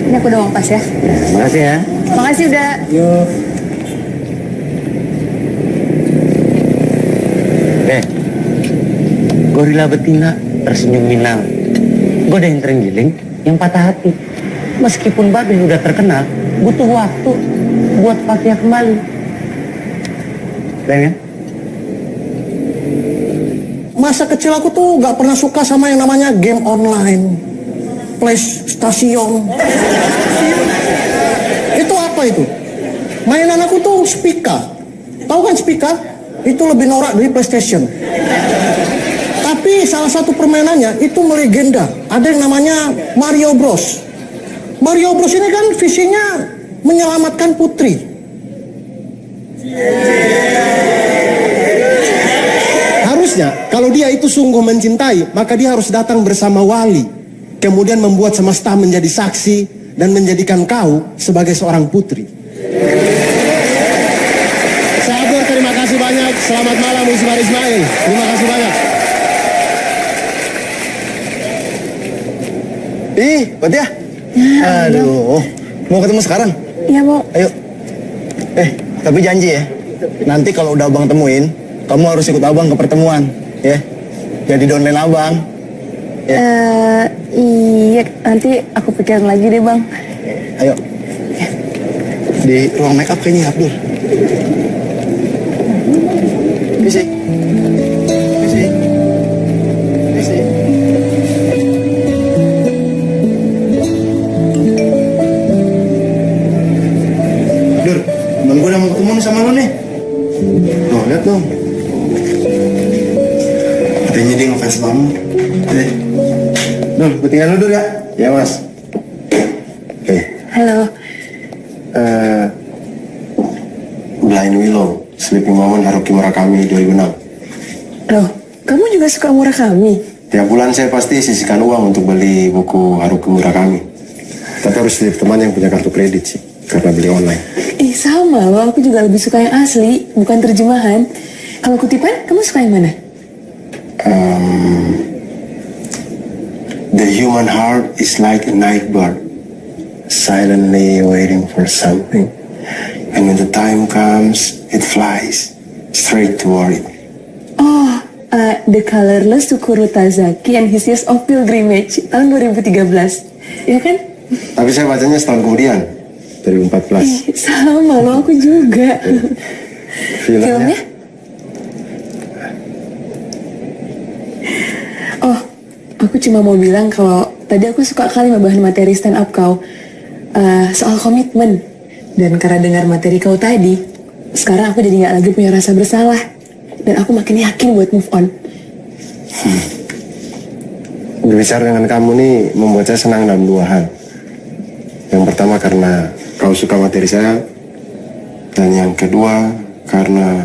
Ini aku udah pas ya. Makasih ya. Makasih udah. Yuk. Gorila betina tersenyum minang. Godain terenggiling yang patah hati. Meskipun babe udah terkenal, butuh waktu buat Fatia kembali. Pengen? Masa kecil aku tuh gak pernah suka sama yang namanya game online, PlayStation. Itu apa itu? Mainan aku tuh Spica. Tahu kan Spica? Itu lebih norak dari PlayStation. Tapi salah satu permainannya itu melegenda. Ada yang namanya Mario Bros. Mario Bros ini kan visinya menyelamatkan putri. Harusnya kalau dia itu sungguh mencintai, maka dia harus datang bersama wali, kemudian membuat semesta menjadi saksi dan menjadikan kau sebagai seorang putri. Saya Abdur, terima kasih banyak. Selamat malam Uswar Ismail. Terima kasih banyak. Ih, Fatia. Aduh, mau ketemu sekarang? Iya mau. Ayo. Tapi janji ya, nanti kalau udah abang temuin, kamu harus ikut abang ke pertemuan, ya. Jadi downline abang. Iya, nanti aku pikirin lagi deh bang. Ayo. Di ruang make up kayaknya Abdul. Misi. Temen gue udah mau ketemu nih sama lo nih. Tuh, lihat dong. Katanya dia ngefans sama lo. Dul, gue tinggal dulu ya. Ya, Mas. Oke. Halo. Blind Willow, Sleeping Woman Haruki Murakami 2006. Loh, kamu juga suka Murakami? Tiap bulan saya pasti sisihkan uang untuk beli buku Haruki Murakami. Tapi harus lihat teman yang punya kartu kredit sih, karena beli online. Sama loh, aku juga lebih suka yang asli, bukan terjemahan. Kalau kutipan, kamu suka yang mana? The human heart is like a night bird, silently waiting for something. And when the time comes, it flies straight toward it. Oh, The Colorless Tsukuru Tazaki and His Years of Pilgrimage tahun 2013, ya kan? Tapi saya bacanya setahun kemudian, 2014. Sama loh, aku juga. Filmnya? Oh, aku cuma mau bilang kalau tadi aku suka kali bahan materi stand up kau soal komitmen. Dan karena dengar materi kau tadi, sekarang aku jadi gak lagi punya rasa bersalah. Dan aku makin yakin buat move on. Berbicara dengan kamu nih membuat saya senang dalam dua hal. Yang pertama karena kau suka materi saya. Dan yang kedua karena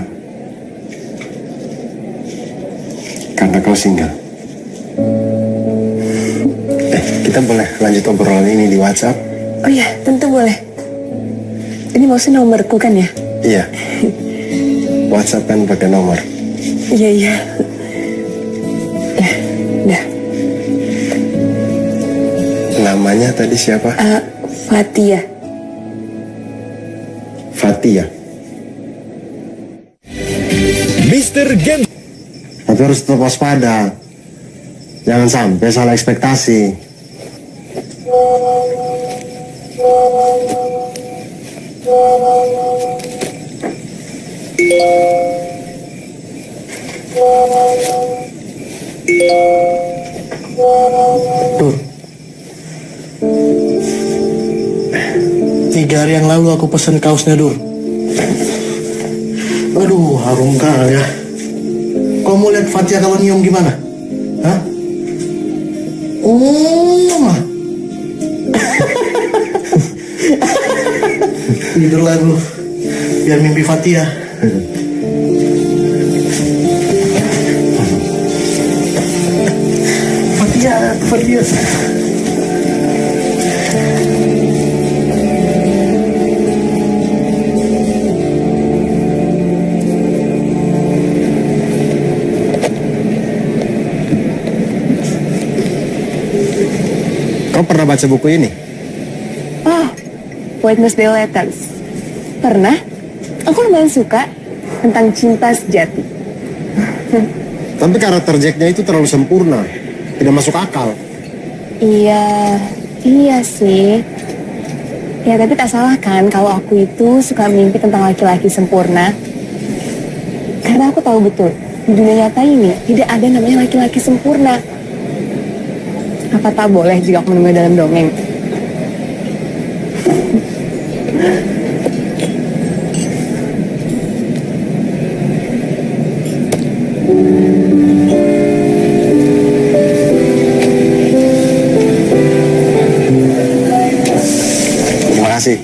kau single. Kita boleh lanjut obrolan ini di WhatsApp? Oh iya, tentu boleh. Ini maksudnya nomorku kan ya? Iya. WhatsApp kan pakai nomor. Iya. Dah. Namanya tadi siapa? Fatia. Fatia. Mr. Game. Tapi harus tetap waspada. Jangan sampai salah ekspektasi. Dur. 3 hari yang lalu aku pesan kaosnya, Dur. Aduh, harum kali ya. Kau mau lihat Fatia kalau nyium gimana? Hah? Oh. Tidurlah dulu. Biar mimpi Fatia. Fatia. Kau pernah baca buku ini? Oh, Wednesday Letters. Pernah? Aku lumayan suka tentang cinta sejati. Tapi karakter Jacknya itu terlalu sempurna. Tidak masuk akal. Iya sih. Ya tapi tak salah kan kalau aku itu suka mimpi tentang laki-laki sempurna. Karena aku tahu betul, di dunia nyata ini tidak ada namanya laki-laki sempurna. Apa tak boleh jika aku menemui dalam dongeng? Terima kasih.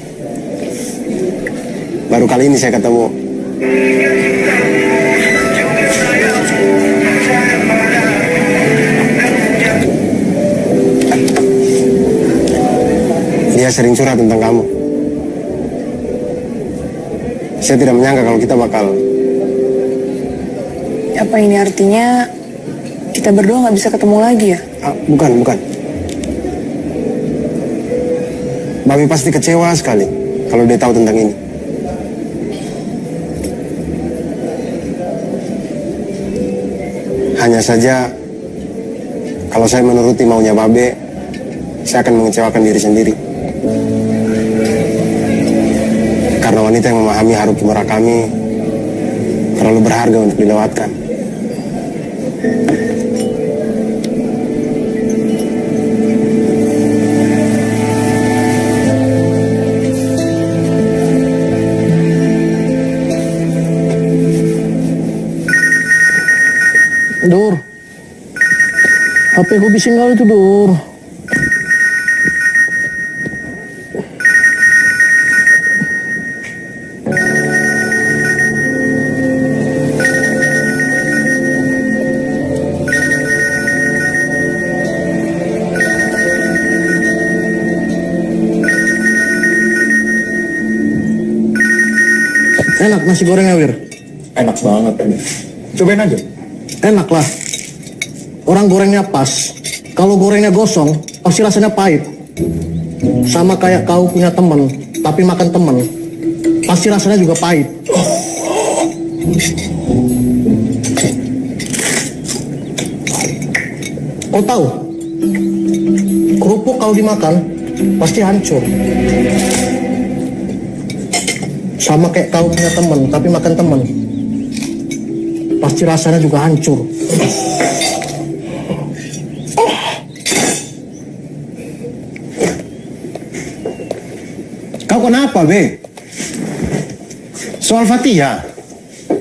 Baru kali ini saya ketemu. Dia sering curhat tentang kamu. Saya tidak menyangka kalau kita bakal... Apa ini artinya kita berdua nggak bisa ketemu lagi ya? Bukan. Mami pasti kecewa sekali kalau dia tahu tentang ini. Hanya saja, kalau saya menuruti maunya Babe, saya akan mengecewakan diri sendiri. Karena wanita yang memahami Haruki Murakami terlalu berharga untuk dilewatkan. Dur. HP ku bising kali itu, Dur. Enak nasi gorengnya, Wir. Enak banget. Cobain aja. Enak lah. Orang gorengnya pas. Kalau gorengnya gosong, pasti rasanya pahit. Sama kayak kau punya teman, tapi makan teman, pasti rasanya juga pahit. Kau tahu, kerupuk kalau dimakan, pasti hancur. Sama kayak kau punya teman, tapi makan teman, pasti rasanya juga hancur. Kau kenapa, Be? Soal Fatia?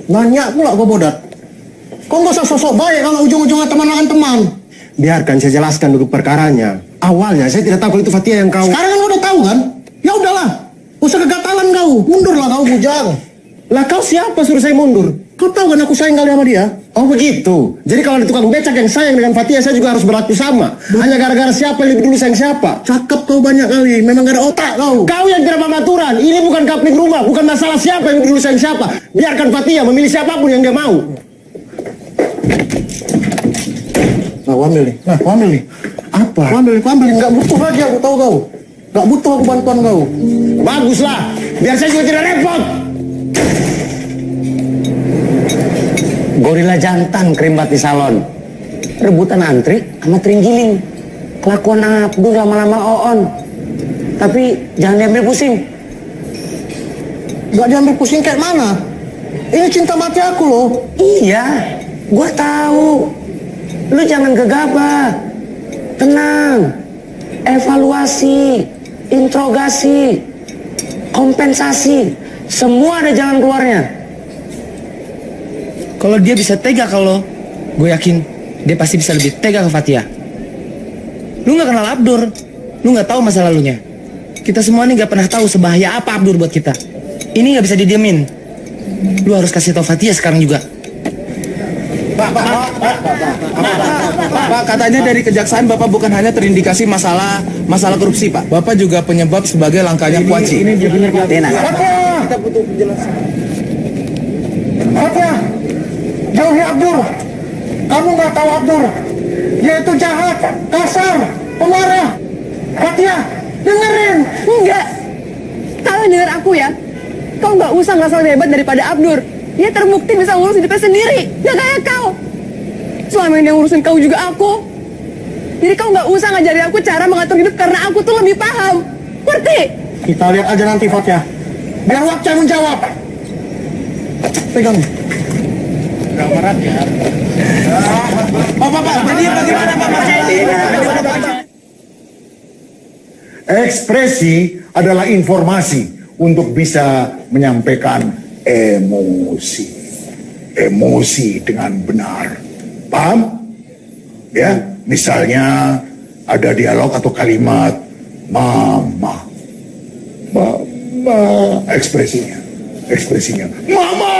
Nanya pula kau bodat. Kau nggak usah sosok baik kalau ujung-ujungnya teman makan teman. Biarkan saya jelaskan dulu perkaranya. Awalnya saya tidak tahu kalau itu Fatia yang kau... Sekarang kan udah tahu kan? Ya udahlah. Usah kegatalan kau. Mundurlah kau bujang. Lah kau siapa suruh saya mundur? Kau tahu kan aku sayang kali sama dia? Oh begitu. Jadi kalau ada tukang becak yang sayang dengan Fatia, saya juga harus berlaku sama. Hanya gara-gara siapa yang lebih dulu sayang siapa. Cakep kau banyak kali. Memang gak ada otak kau. Kau yang tidak paham aturan. Ini bukan kapling rumah. Bukan masalah siapa yang lebih dulu sayang siapa. Biarkan Fatia memilih siapapun yang dia mau. Nah, aku ambil nih. Nah, aku ambil nih. Apa? Aku ambil. Gak butuh lagi aku tahu kau. Gak butuh aku bantuan kau. Baguslah. Biar saya juga tidak repot. Gorila jantan kerimbat di salon. Rebutan antri sama teringgiling. Kelakuan Abdul lama-lama oon. Tapi jangan diambil pusing. Gak diambil pusing kayak mana? Ini cinta mati aku loh. Iya, gua tahu. Lu jangan gegabah. Tenang. Evaluasi, interogasi, kompensasi. Semua ada jalan keluarnya. Kalau dia bisa tega kalau gue yakin dia pasti bisa lebih tega ke Fatia. Lu nggak kenal Abdur, lu nggak tahu masa lalunya. Kita semua nih nggak pernah tahu sebahaya apa Abdur buat kita. Ini nggak bisa didiemin. Lu harus kasih tahu Fatia sekarang juga. Pak, katanya dari kejaksaan Bapak bukan hanya terindikasi masalah korupsi, Pak. Bapak juga penyebab sebagai langkahnya Kuaci. Ini dia benar kita butuh penjelasan. Fatia, jauhi Abdur. Kamu nggak tahu Abdur. Dia itu jahat, kasar, pemarah. Fatia, dengerin. Enggak. Kalian denger aku ya. Kau nggak usah ngasal hebat daripada Abdur. Dia terbukti bisa ngurus hidupnya sendiri. Gak kayak kau. Selama ini yang ngurusin kau juga aku. Jadi kau nggak usah ngajarin aku cara mengatur hidup karena aku tuh lebih paham. Ngerti? Kita lihat aja nanti Fatia. Biar waktu yang menjawab. Pegang. Pak, jadi bagaimana Pak Ekspresi adalah informasi untuk bisa menyampaikan emosi. Emosi dengan benar. Paham? Ya, misalnya ada dialog atau kalimat mama. Mama, ekspresinya. Mama!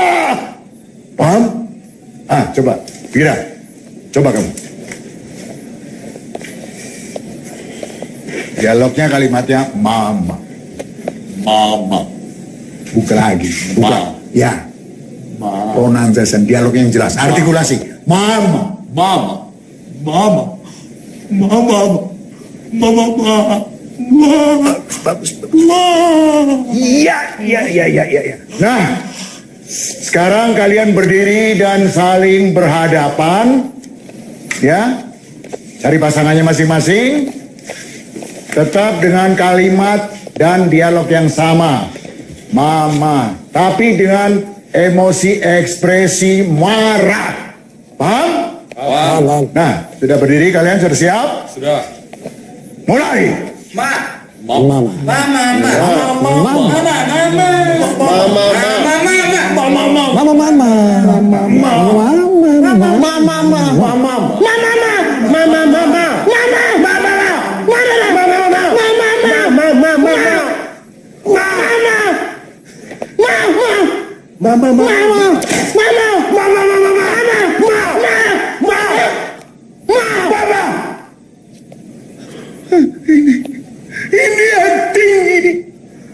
Paham? Coba. Vira, coba kamu. Dialognya kalimatnya mama. Mama. Buka lagi. Buka. Ya. Pronunciation, dialog yang jelas. Artikulasi. Mama. Mama. Mama. Mama. Mama. Mama. Bagus. Iya. Nah, sekarang kalian berdiri dan saling berhadapan. Ya. Cari pasangannya masing-masing. Tetap dengan kalimat dan dialog yang sama. Mama. Tapi dengan emosi ekspresi marah. Paham? Paham. Nah, sudah berdiri kalian? Sudah siap? Sudah. Mulai. Mama.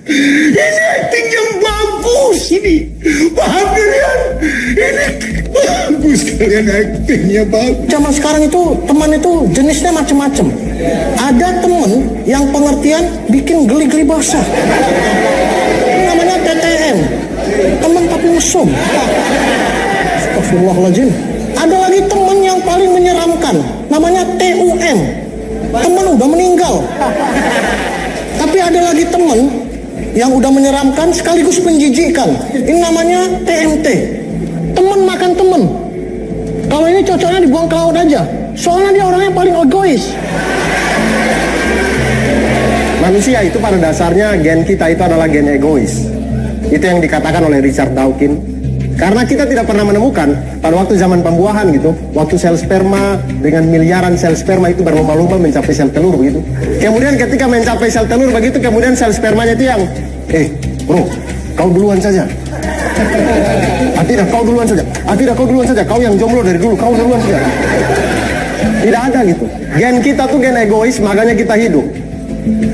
Ini acting yang bagus ini. Paham kalian? Ini bagus kalian actingnya bagus. Zaman sekarang itu teman itu jenisnya macam-macam. Ada teman yang pengertian bikin geli-geli basah. Ini namanya TTM. Teman tapi mesum. Astagfirullahaladzim. Ada lagi teman yang paling menyeramkan. Namanya TUM. Teman udah meninggal. Tapi ada lagi teman yang udah menyeramkan sekaligus menjijikkan. Ini namanya TMT. Teman makan teman. Kalau ini cocoknya dibuang ke laut aja. Soalnya dia orang yang paling egois. Manusia itu pada dasarnya gen kita itu adalah gen egois. Itu yang dikatakan oleh Richard Dawkins. Karena kita tidak pernah menemukan pada waktu zaman pembuahan gitu, waktu sel sperma dengan miliaran sel sperma itu berlomba-lomba mencapai sel telur begitu. Kemudian ketika mencapai sel telur begitu, kemudian sel spermanya itu yang, bro, kau duluan saja. Tidak, kau duluan saja. Tidak, kau duluan saja. Kau yang jomblo dari dulu, kau duluan saja. Tidak ada gitu. Gen kita tuh gen egois, makanya kita hidup.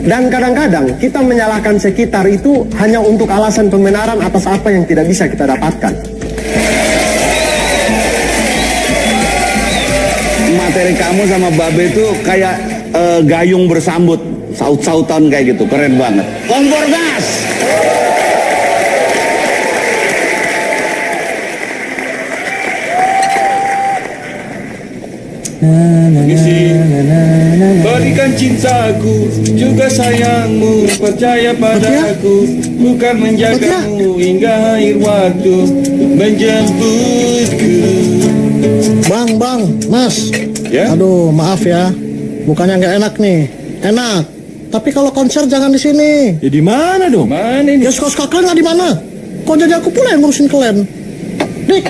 Dan kadang-kadang kita menyalahkan sekitar itu hanya untuk alasan pembenaran atas apa yang tidak bisa kita dapatkan. Materi kamu sama Babe itu kayak gayung bersambut, saut-sautan kayak gitu, keren banget. Kompor gas. Isi, berikan cintaku juga sayangmu, percaya padaku, bukan menjagamu hingga akhir waktu, menjemputku. Bang, Mas. Ya? Aduh, maaf ya. Bukannya nggak enak nih. Enak. Tapi kalau konser jangan di sini. Ya di mana dong? Mana ini? Ya suka kalian nggak di mana? Kok jadi aku pula yang ngurusin kalian? Dik.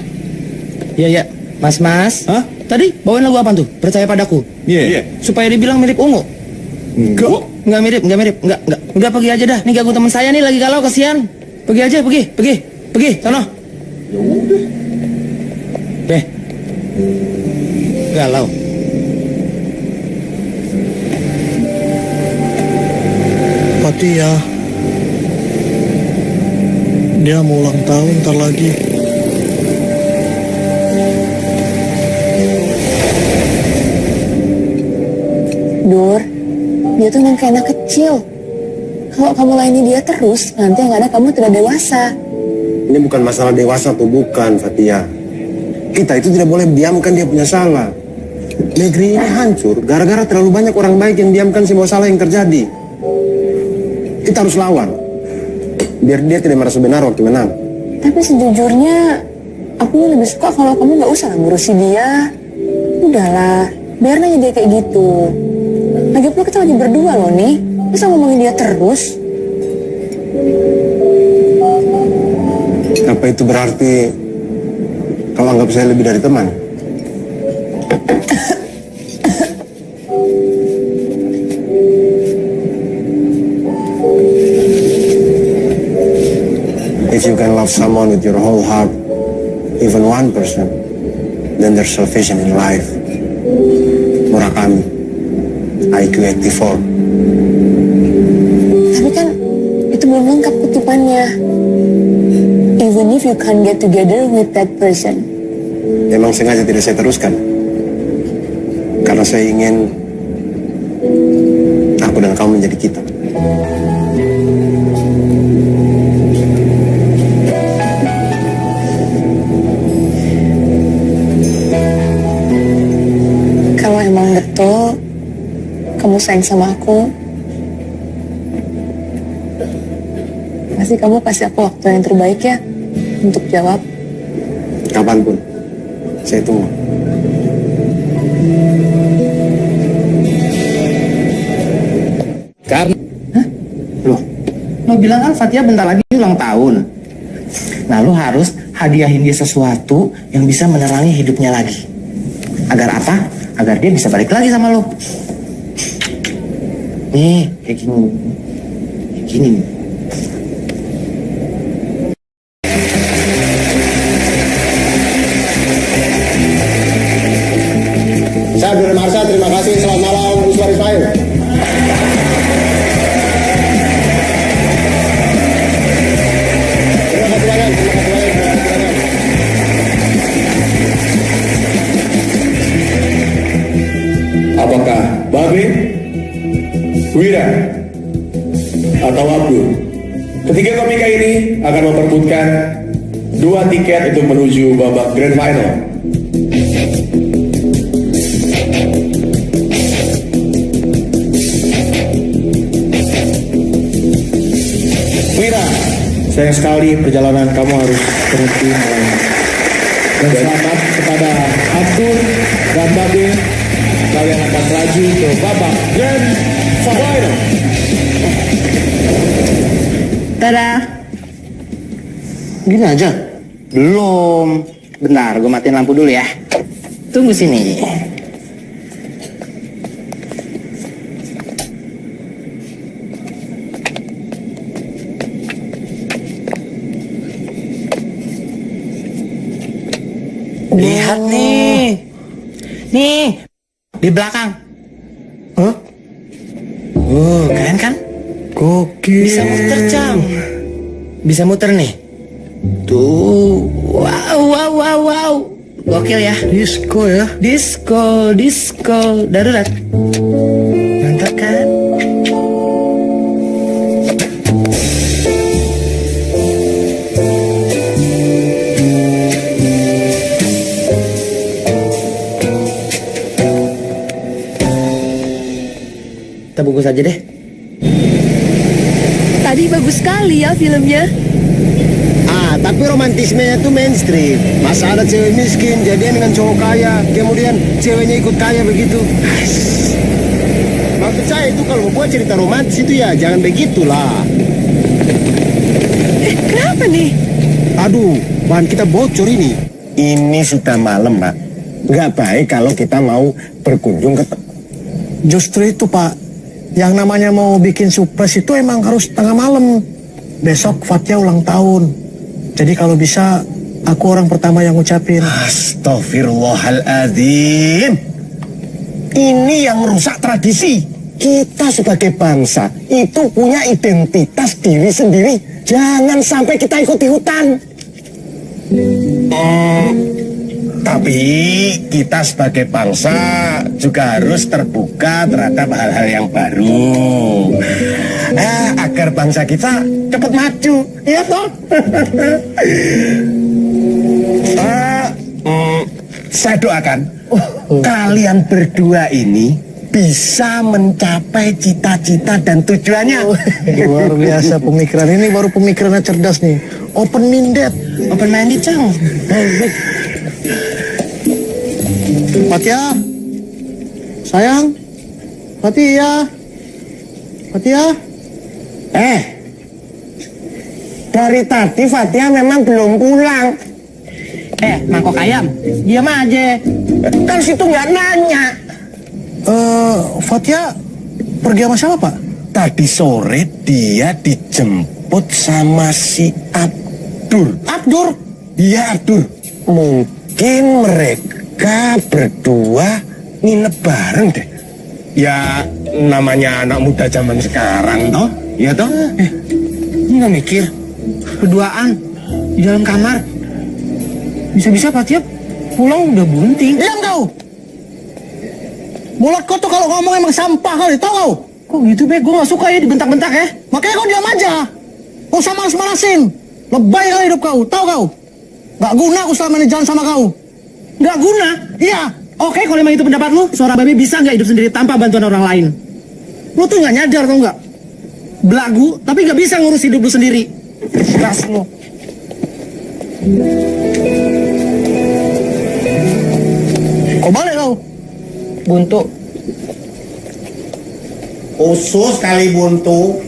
Iya, Mas. Hah? Tadi bawain lagu apa tuh? Percaya padaku. Iya. Supaya dibilang mirip Ungu. Enggak. Enggak mirip. Enggak. Udah pergi aja dah. Nih ganggu teman saya nih lagi galau, kasihan. Pergi aja, pergi. Sono. Ya udah. Galau. Fatia. Dia mau ulang tahun ntar lagi. Dur, dia tuh memang kayak anak kecil. Kalau kamu laini dia terus, nanti yang ada kamu tidak dewasa. Ini bukan masalah dewasa atau bukan, Fatia. Kita itu tidak boleh diamkan dia punya salah. Negeri ini hancur gara-gara terlalu banyak orang baik yang diamkan semua salah yang terjadi. Kita harus lawan. Biar dia tidak merasa benar waktu menang. Tapi sejujurnya, aku lebih suka kalau kamu nggak usah ngurusi dia. Udahlah, biarin aja dia kayak gitu. Lagipula kita lagi berdua loh nih. Masa ngomongin dia terus? Apa itu berarti kau anggap saya lebih dari teman? If you can love someone with your whole heart, even 1%, then there's salvation in life. Murakami, IQ 84. Tapi kan itu belum lengkap kutipannya. Even if you can't get together with that person. Emang sengaja tidak saya teruskan. Karena saya ingin aku dan kamu menjadi kita. Kalau emang betul kamu sayang sama aku, pasti kamu kasih aku waktu yang terbaik ya untuk jawab. Kapanpun, saya tunggu. Karena lo bilang kan Fatia bentar lagi ulang tahun. Nah lo harus hadiahin dia sesuatu yang bisa menerangi hidupnya lagi. Agar apa? Agar dia bisa balik lagi sama lo. Nih, kayak gini. Kayak gini nih. Saya Abdul Marsha, terima kasih. Selamat malam, Uswar Ismail. Terima kasih banyak, terima kasih banyak, terima kasih banyak. Apakah Babe, Wira, atau Abdul? Ketiga komika ini akan memperebutkan 2 tiket untuk menuju babak Grand Final. Wira, sayang sekali perjalanan kamu harus berhenti mulai. Dan selamat kepada Abdul dan Babe. Kalian akan melaju ke babak Grand Final. Dadah. Gini aja. Belum. Bentar, gue matiin lampu dulu ya. Tunggu sini. Lihat nih. Nih. Di belakang. Hah? Keren kan? Gokil. Bisa muter, Cang. Bisa muter nih. Tuh. Wow. Gokil ya. Disco ya. Disco. Darurat. Mantap kan? Kita bungkus aja deh. Tadi bagus sekali ya filmnya. Tapi romantismenya tuh mainstream. Masa ada cewek miskin jadian dengan cowok kaya, kemudian ceweknya ikut kaya begitu. Maksud saya itu kalau mau buat cerita romantis itu ya jangan begitulah. Kenapa nih? Aduh, bahan kita bocor ini. Ini sudah malam, Pak. Nggak baik kalau kita mau berkunjung ke... Justru itu, Pak. Yang namanya mau bikin surprise itu emang harus tengah malam. Besok Fatia ulang tahun. Jadi kalau bisa, aku orang pertama yang ngucapin. Astagfirullahaladzim. Ini yang rusak tradisi. Kita sebagai bangsa itu punya identitas diri sendiri. Jangan sampai kita ikut-ikutan. Tapi kita sebagai bangsa juga harus terbuka terhadap hal-hal yang baru. Agar bangsa kita cepat maju, ya toh? Saya doakan kalian berdua ini bisa mencapai cita-cita dan tujuannya. Luar biasa pemikiran ini, baru pemikirannya cerdas nih. Open minded, Cang. Fatia, sayang, Fatia. Dari tadi Fatia memang belum pulang. Mangkok ayam, diam aja. Kan situ nggak nanya. Fatia pergi sama siapa, Pak? Tadi sore dia dijemput sama si Abdur. Abdur. Iya, Abdur. Mungkin mereka berdua nginep bareng deh. Ya, namanya anak muda zaman sekarang, toh? Iya, toh? Nggak mikir. Berduaan di dalam kamar. Bisa-bisa Fatia pulang udah bunting. Diam kau. Mulut kau tuh kalau ngomong emang sampah kali, tau kau? Kok gitu, Be? Gue gak suka ya dibentak-bentak ya. Makanya kau diam aja. Kau usah malas-malasin. Lebay kali hidup kau, tau kau? Gak guna aku selama ini jalan sama kau. Gak guna? Iya. Oke, kalau memang itu pendapat lu, seorang babi bisa nggak hidup sendiri tanpa bantuan orang lain? Lu tuh nggak nyadar, tau nggak? Belagu, tapi nggak bisa ngurus hidup lu sendiri. Keras lu. Kau balik kau. Buntu. Khusus kali buntu.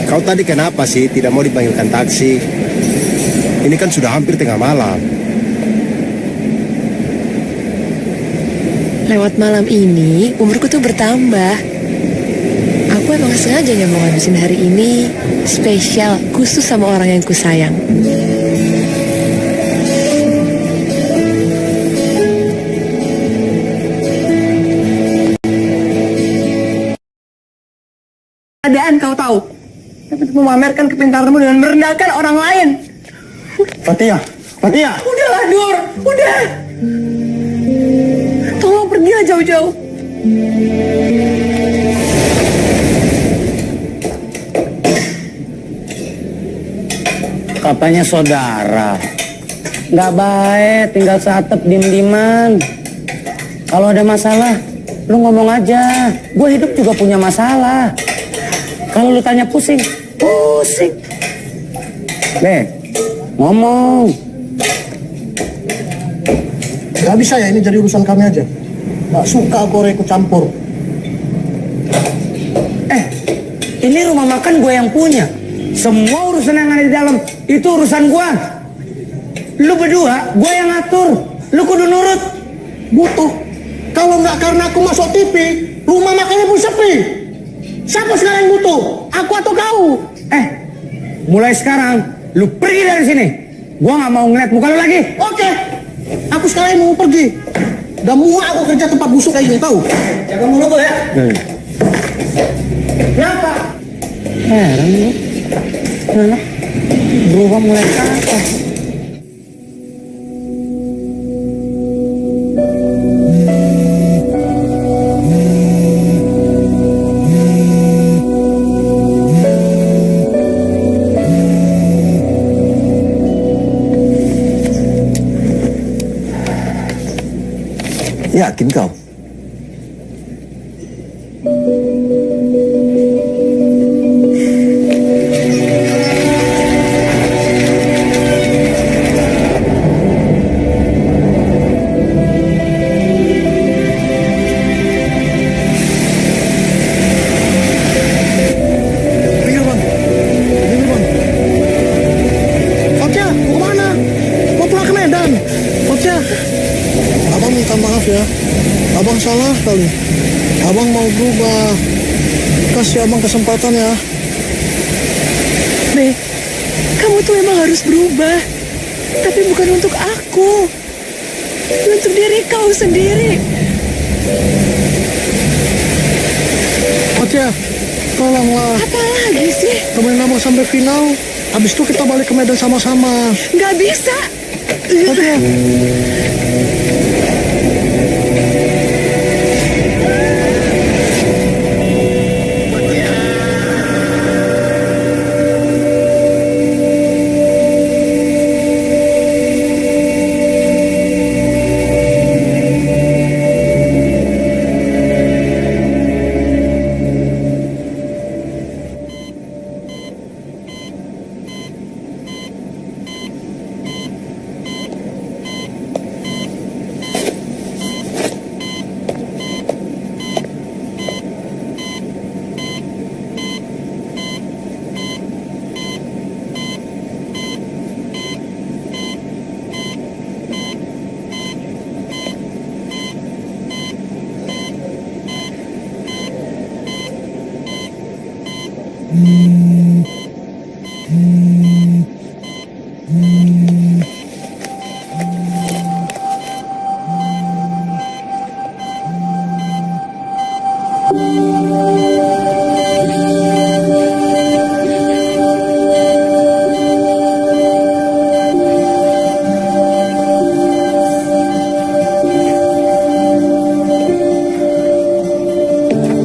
Kau tadi kenapa sih tidak mau dipanggilkan taksi? Ini kan sudah hampir tengah malam. Lewat malam ini, umurku tuh bertambah. Aku emang sengaja mau ngabisin hari ini spesial, khusus sama orang yang kusayang. Keadaan kau tahu, tapi untuk memamerkan kepintaranmu dengan merendahkan orang lain. Fatia, Fatia. Udahlah, Dur, udah. Tolong pergilah jauh-jauh. Katanya saudara. Nggak baik, tinggal satep diem-dieman. Kalau ada masalah, lu ngomong aja. Gue hidup juga punya masalah. Kalau lu tanya pusing, pusing. Ngomong. Gak bisa ya, ini jadi urusan kami aja. Gak suka aku ikut campur. Ini rumah makan gue yang punya. Semua urusan yang ada di dalam, itu urusan gue. Lu berdua, gue yang ngatur. Lu kudu nurut. Butuh. Kalau nggak karena aku masuk TV, rumah makannya pun sepi. Siapa sekarang yang butuh? Aku atau kau? Mulai sekarang, lu pergi dari sini. Gue nggak mau ngeliat muka lu lagi. Oke. Aku sekarang mau pergi. Udah muak aku kerja tempat busuk kayak gini, tahu? Jaga mulut lo ya. Kenapa? Heran lu. Anak berubah mulai kapan? Yakin kau? Abang salah kali. Abang mau berubah. Kasih abang kesempatan ya. Be, kamu tuh emang harus berubah. Tapi bukan untuk aku. Untuk diri kau sendiri. Oke, tolonglah. Apa lagi sih? Temenin abang sampai final. Habis itu kita balik ke Medan sama-sama. Nggak bisa. Oke.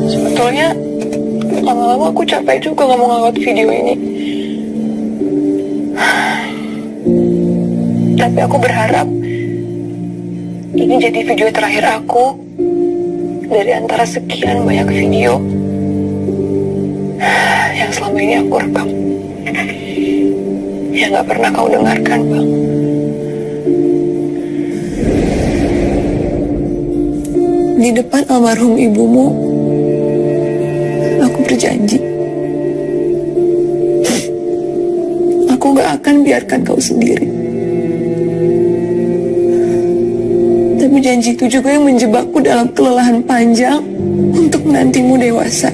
Sebetulnya lama-lama aku capek juga nggak mau ngangkat video ini. Tapi aku berharap ini jadi video terakhir aku dari antara sekian banyak video yang selama ini aku rekam, yang nggak pernah kau dengarkan, Bang. Di depan almarhum ibumu, aku berjanji membiarkan kau sendiri. Tapi janji itu juga yang menjebakku dalam kelelahan panjang untuk menantimu dewasa.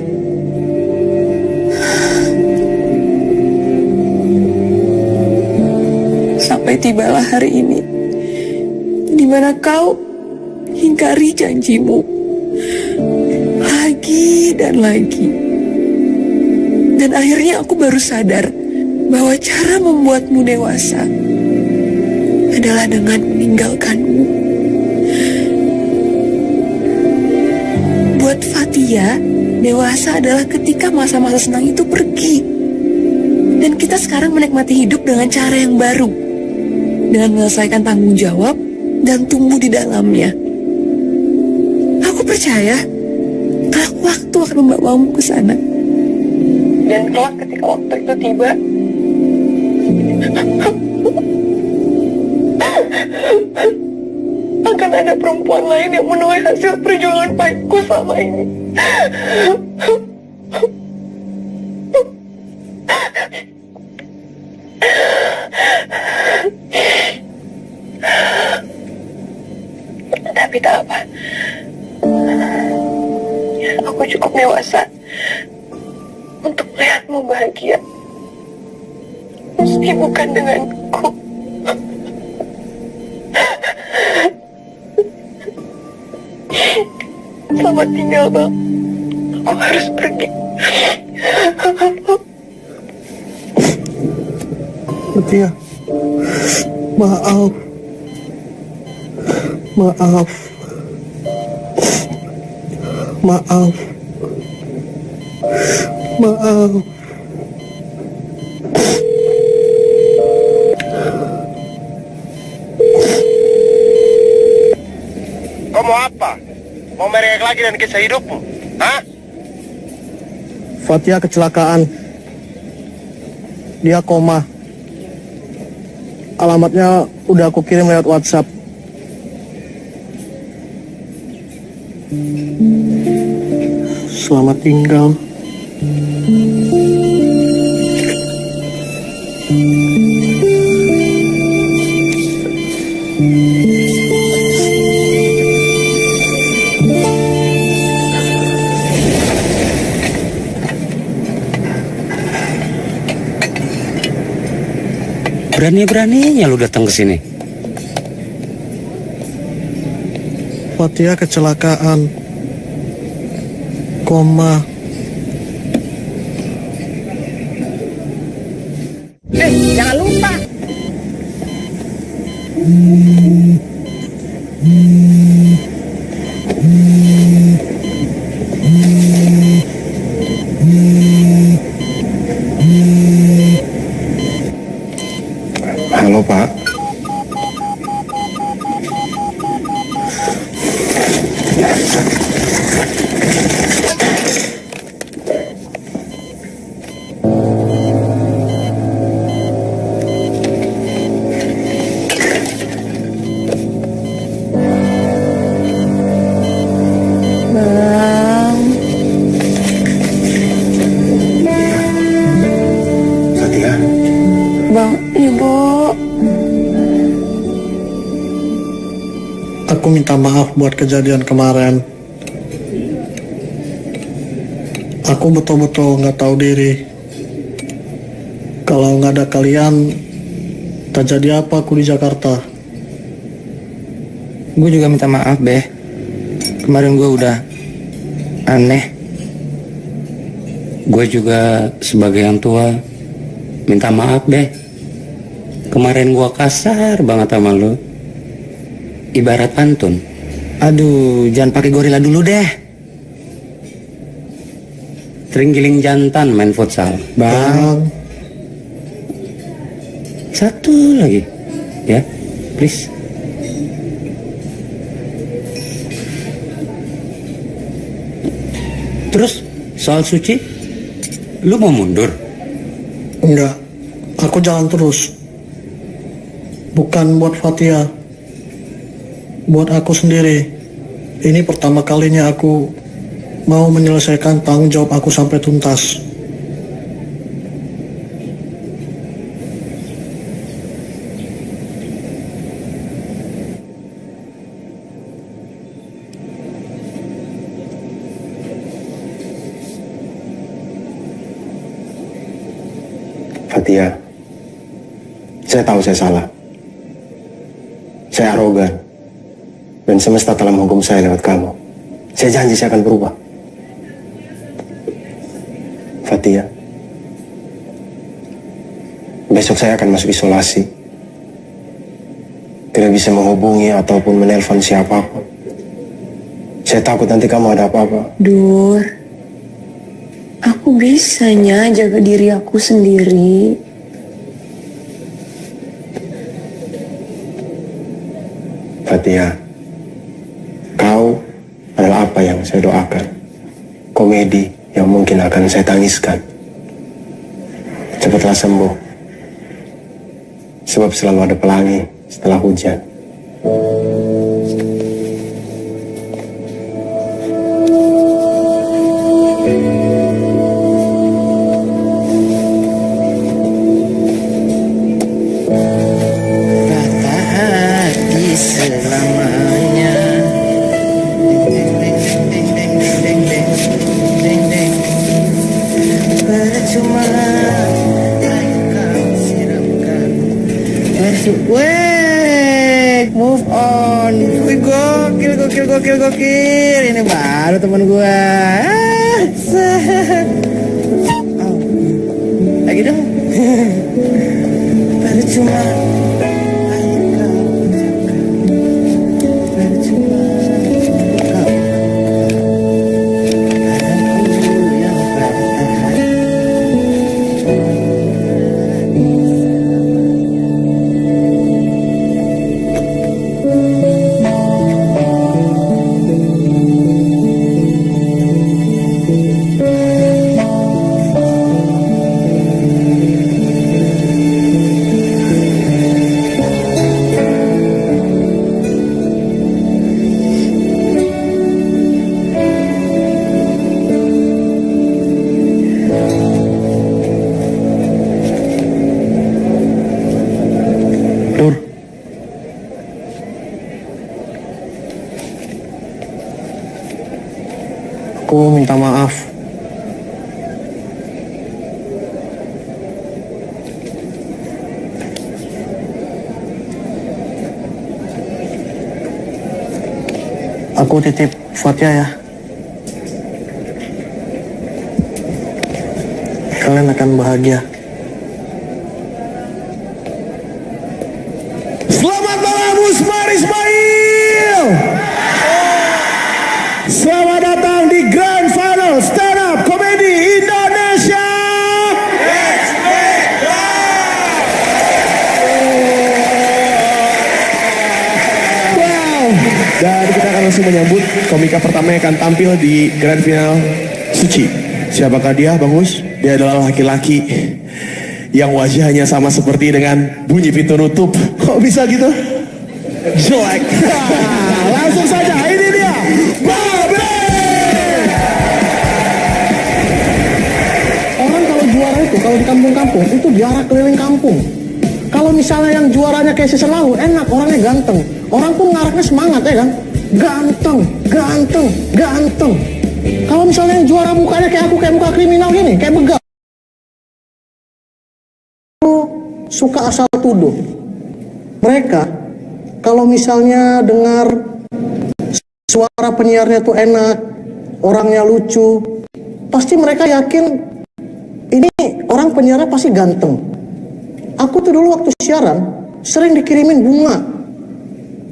Sampai tibalah hari ini, di mana kau ingkari janjimu lagi dan lagi. Dan akhirnya aku baru sadar bahwa cara membuatmu dewasa adalah dengan meninggalkanmu. Buat Fatia, dewasa adalah ketika masa-masa senang itu pergi. Dan kita sekarang menikmati hidup dengan cara yang baru, dengan menyelesaikan tanggung jawab dan tumbuh di dalamnya. Aku percaya kalau waktu akan membawamu ke sana. Dan kelak ketika waktu itu tiba, akan ada perempuan lain yang menuai hasil perjuangan pahitku selama ini. Tapi tak apa. Aku cukup dewasa untuk melihatmu bahagia. Meski bukan denganku. Selamat tinggal, Bang. Aku harus pergi. Fatia, maaf. Maaf. Maaf. Maaf. Kau mau apa? Mau merengek lagi dan kisah hidupmu? Hah? Fatia kecelakaan. Dia koma. Alamatnya udah aku kirim lewat WhatsApp. Selamat tinggal. Berani-beraninya lu datang ke sini. Fatia kecelakaan. Koma. Jangan lupa. Halo Pak. Bang. Fatia, Bang, Ibu. Aku minta maaf buat kejadian kemarin. Aku betul-betul nggak tahu diri. Kalau nggak ada kalian, tak jadi apa aku di Jakarta. Gue juga minta maaf, Beh. Kemarin gue udah aneh. Gue juga sebagai yang tua minta maaf, Beh. Kemarin gue kasar banget sama lo. Ibarat pantun. Aduh, jangan pakai gorila dulu deh. Terenggiling jantan main futsal. Bang. Satu lagi. Ya, please. Terus soal suci, lu mau mundur? Enggak, aku jalan terus. Bukan buat Fatia, buat aku sendiri. Ini pertama kalinya aku mau menyelesaikan tanggung jawab aku sampai tuntas. Fatia, saya tahu saya salah. Saya arogan. Dan semesta telah menghukum saya lewat kamu. Saya janji saya akan berubah. Fatia, besok saya akan masuk isolasi. Tidak bisa menghubungi ataupun menelpon siapapun. Saya takut nanti kamu ada apa-apa. Dur, aku bisanya jaga diri aku sendiri. Fatia, kau adalah apa yang saya doakan. Komedi yang mungkin akan saya tangiskan. Cepatlah sembuh. Sebab selalu ada pelangi setelah hujan. Patah hati selamanya. Percuma air kau siramkan. Weh, move on. Wih, gokil. Ini baru teman gua. Oh. Lagi dong. Percuma air kau siramkan. Percuma kau. Aku yang patah hati. Dur, aku minta maaf. Aku titip Fatia ya. Kalian akan bahagia. Selamat malam Usmar Ismail. Selamat datang di Grand Final Stand Up Comedy Indonesia. Wow. Dan kita akan langsung menyambut komika pertama yang akan tampil di Grand Final Suci. Siapakah dia, Bang Us? Dia adalah laki-laki yang wajahnya sama seperti dengan bunyi pintu nutup. Kok bisa gitu? Jelek. Langsung saja, ini dia, Babe! Orang kalau juara itu, kalau di kampung-kampung, itu juara keliling kampung. Kalau misalnya yang juaranya kayak Season lalu, enak, orangnya ganteng. Orang pun ngaraknya semangat ya kan? Ganteng. Kalau misalnya yang juara mukanya kayak aku, kayak muka kriminal gini, kayak begal. Suka asal tuduh. Mereka, kalau misalnya dengar suara penyiarnya tuh enak, orangnya lucu, pasti mereka yakin ini orang penyiarnya pasti ganteng. Aku tuh dulu waktu siaran sering dikirimin bunga,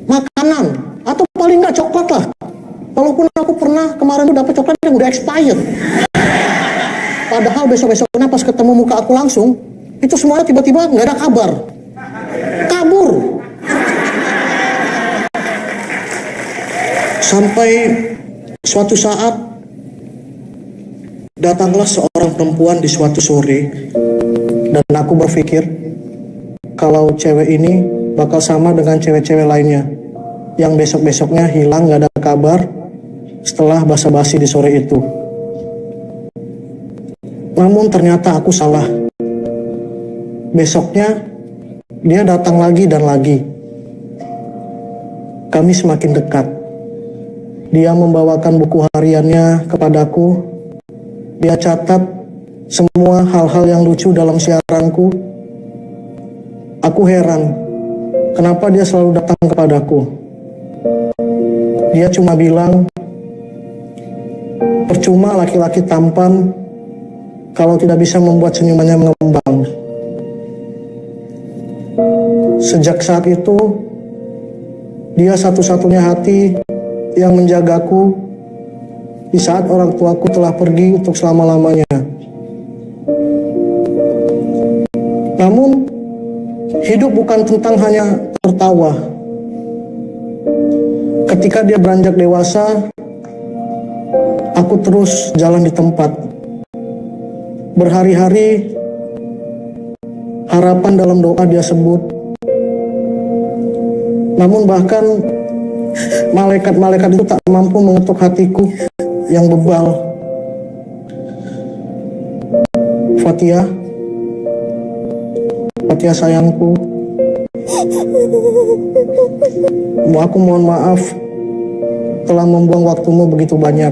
makanan, atau paling nggak coklat lah. Walaupun aku pernah kemarin tuh dapat coklat yang udah expired. Padahal besok-besoknya pas ketemu muka aku langsung, itu semuanya tiba-tiba nggak ada kabar. Kabur. Sampai suatu saat datanglah seorang perempuan di suatu sore, dan aku berpikir kalau cewek ini bakal sama dengan cewek-cewek lainnya yang besok-besoknya hilang gak ada kabar setelah basa-basi di sore itu. Namun ternyata aku salah. Besoknya dia datang lagi dan lagi. Kami semakin dekat. Dia membawakan buku hariannya kepadaku. Dia catat semua hal-hal yang lucu dalam siaranku. Aku heran, kenapa dia selalu datang kepadaku. Dia cuma bilang, percuma laki-laki tampan kalau tidak bisa membuat senyumannya mengembang. Sejak saat itu, dia satu-satunya hati yang menjagaku di saat orang tuaku telah pergi untuk selama-lamanya. Namun, hidup bukan tentang hanya tertawa. Ketika dia beranjak dewasa, aku terus jalan di tempat. Berhari-hari, harapan dalam doa dia sebut. Namun bahkan malaikat-malaikat itu tak mampu mengetuk hatiku yang bebal. Fatia sayangku, aku mohon maaf telah membuang waktumu begitu banyak.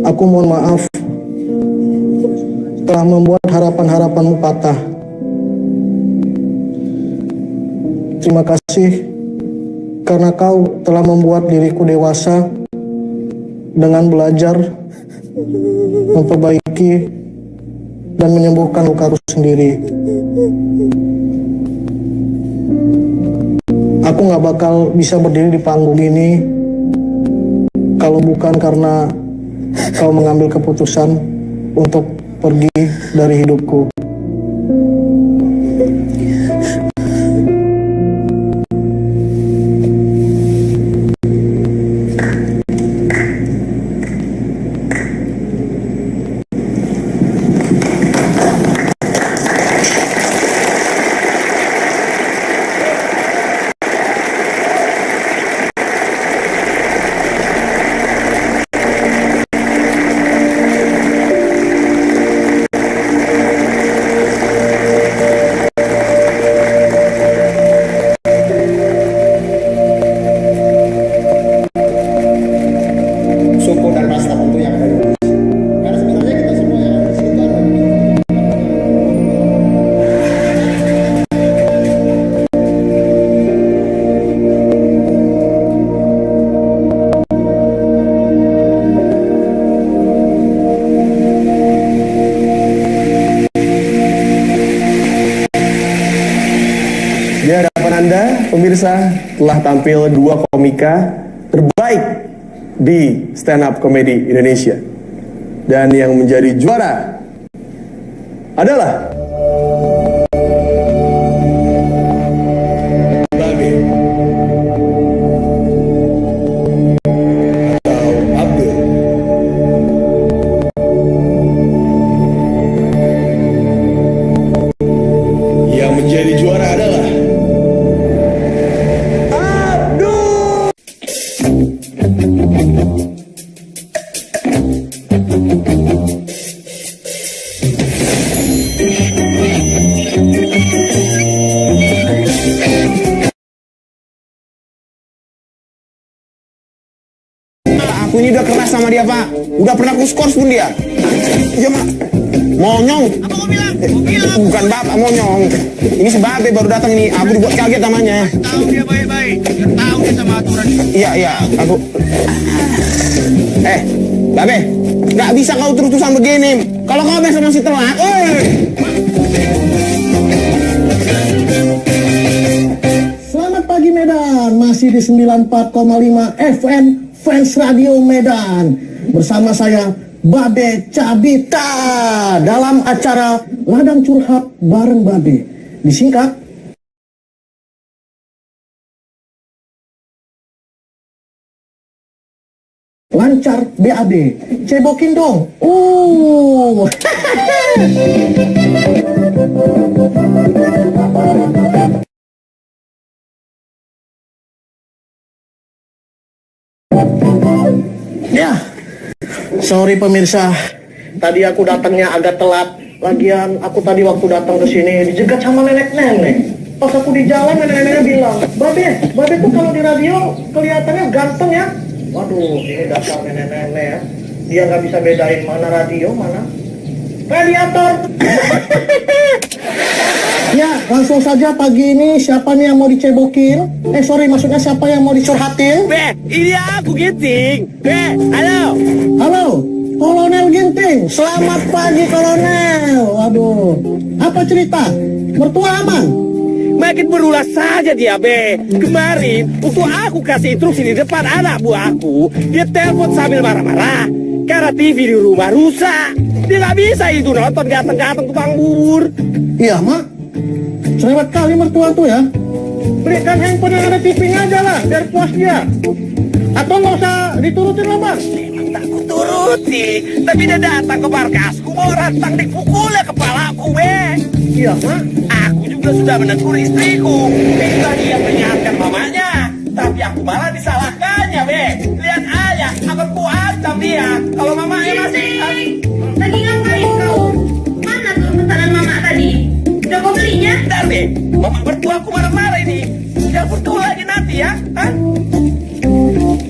Aku mohon maaf telah membuat harapan-harapanmu patah. Terima kasih karena kau telah membuat diriku dewasa dengan belajar, memperbaiki, dan menyembuhkan lukaku sendiri. Aku gak bakal bisa berdiri di panggung ini kalau bukan karena kau mengambil keputusan untuk pergi dari hidupku. Suku dan ras tertentu yang ada di Indonesia. Karena sebenarnya kita semua yang ada di situ ada Di hadapan Anda, pemirsa, telah tampil dua komika terbaik di stand up comedy Indonesia. Dan yang menjadi juara adalah Babe atau Abdul. Yang menjadi juara adalah Aku ini udah keras sama dia, Pak. Udah pernah aku skors pun dia. Iya, Mak. Monyong. Apa kau bilang? Bukan Bapak, monyong. Ini si Babe baru datang ini. Aku dibuat kaget namanya. Tahu dia baik-baik. Tahu dia sama aturan. Iya, aku. Babe. Nggak bisa kau terus-terusan begini. Kalau kau besok masih telat, Selamat pagi Medan, masih di 94,5 FM Fans Radio Medan. Bersama saya Babe Cabita dalam acara Ladang Curhat bareng Babe. Disingkat lancar BAB. Cebokin dong. Ya, sorry pemirsa, tadi aku datangnya agak telat. Lagian aku tadi waktu datang ke sini dijegat sama nenek-nenek. Pas aku di jalan nenek-neneknya bilang, Babe tuh kalau di radio kelihatannya ganteng ya. Waduh, ini dasar nenek-nenek ya. Dia nggak bisa bedain mana radio, mana radiator. Ya, langsung saja pagi ini siapa nih yang mau dicebokin? Maksudnya siapa yang mau dicurhatin? Be, ini aku Ginting. Be, halo. Halo, Kolonel Ginting. Selamat pagi, Kolonel. Waduh, apa cerita? Mertua aman? Makin berulas saja dia, Be. Kemarin, waktu aku kasih instruksi di depan anak buahku, dia telepon sambil marah-marah. Karena TV di rumah rusak. Dia nggak bisa itu nonton gateng-gateng tukang bubur. Iya, Mak. Cerewet kali mertua tuh ya. Berikan handphone yang ada TV-nya aja lah, biar puas dia. Atau nggak usah diturutin lah, Bang. Emang tak kuturuti, tapi dia datang ke markasku mau rantang dipukulnya kepalaku, Be. Iya, Mak. Aku juga sudah menegur istriku. Minta dia mengingatkan mamanya. Tapi aku malah disalahkannya, Be. Lihat aja, akan ku ancam dia. Kalau mamanya masih... Lagi ngapain kau? Mana tuh pesanan mama tadi? Udah kau belinya? Bentar, Be. Mama mertua aku marah-marah ini. Jangan bertua lagi nanti ya. Hah?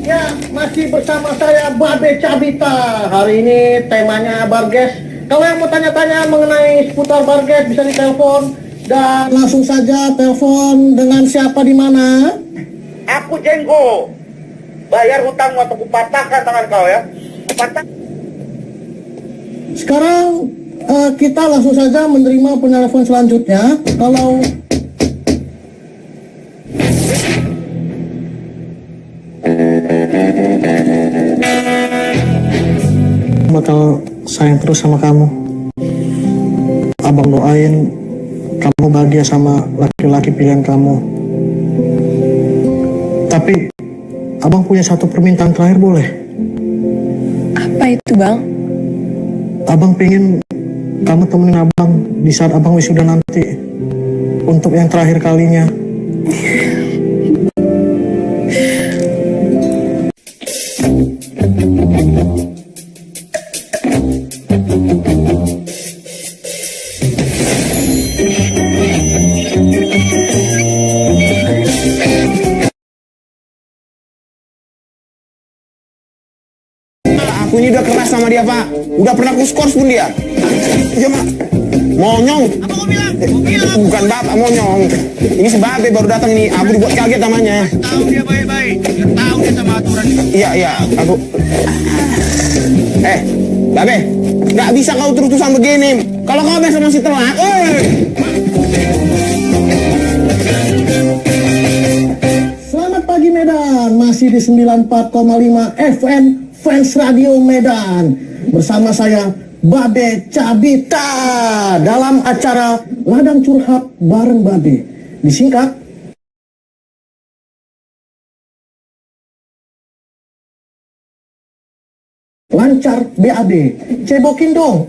Ya, masih bersama saya Babe Cabita. Hari ini temanya Barges. Kalau yang mau tanya-tanya mengenai seputar Barges bisa ditelepon dan langsung saja telepon dengan siapa di mana. Aku Jenggo. Bayar hutangmu atau kupatahkan tangan kau ya. Patah. Sekarang kita langsung saja menerima penelpon selanjutnya. Kalau bakal sayang terus sama kamu. Abang doain kamu bahagia sama laki-laki pilihan kamu. Tapi abang punya satu permintaan terakhir, boleh? Apa itu, Bang? Abang pengen kamu temenin abang di saat abang wisuda nanti. Untuk yang terakhir kalinya. Aku ini udah keras sama dia, Pak. Udah pernah aku skors pun dia. Iya, Mak. Monyong. Apa kau bilang? Kau bilang. Bukan Bapak Monyong. Ini si Babe baru datang ini. Aku dibuat kaget namanya. Tahu dia baik-baik. Dia tahu dia sama aturan. Iya, aku. Babe. Nggak bisa kau terus-terusan begini. Kalau kau besok masih telat. Selamat pagi Medan. Masih di 94,5 FM Fans Radio Medan. Bersama saya Babe Cabita dalam acara Ladang Curhat bareng Babe. Disingkat Lancar BAB. Cebokin dong.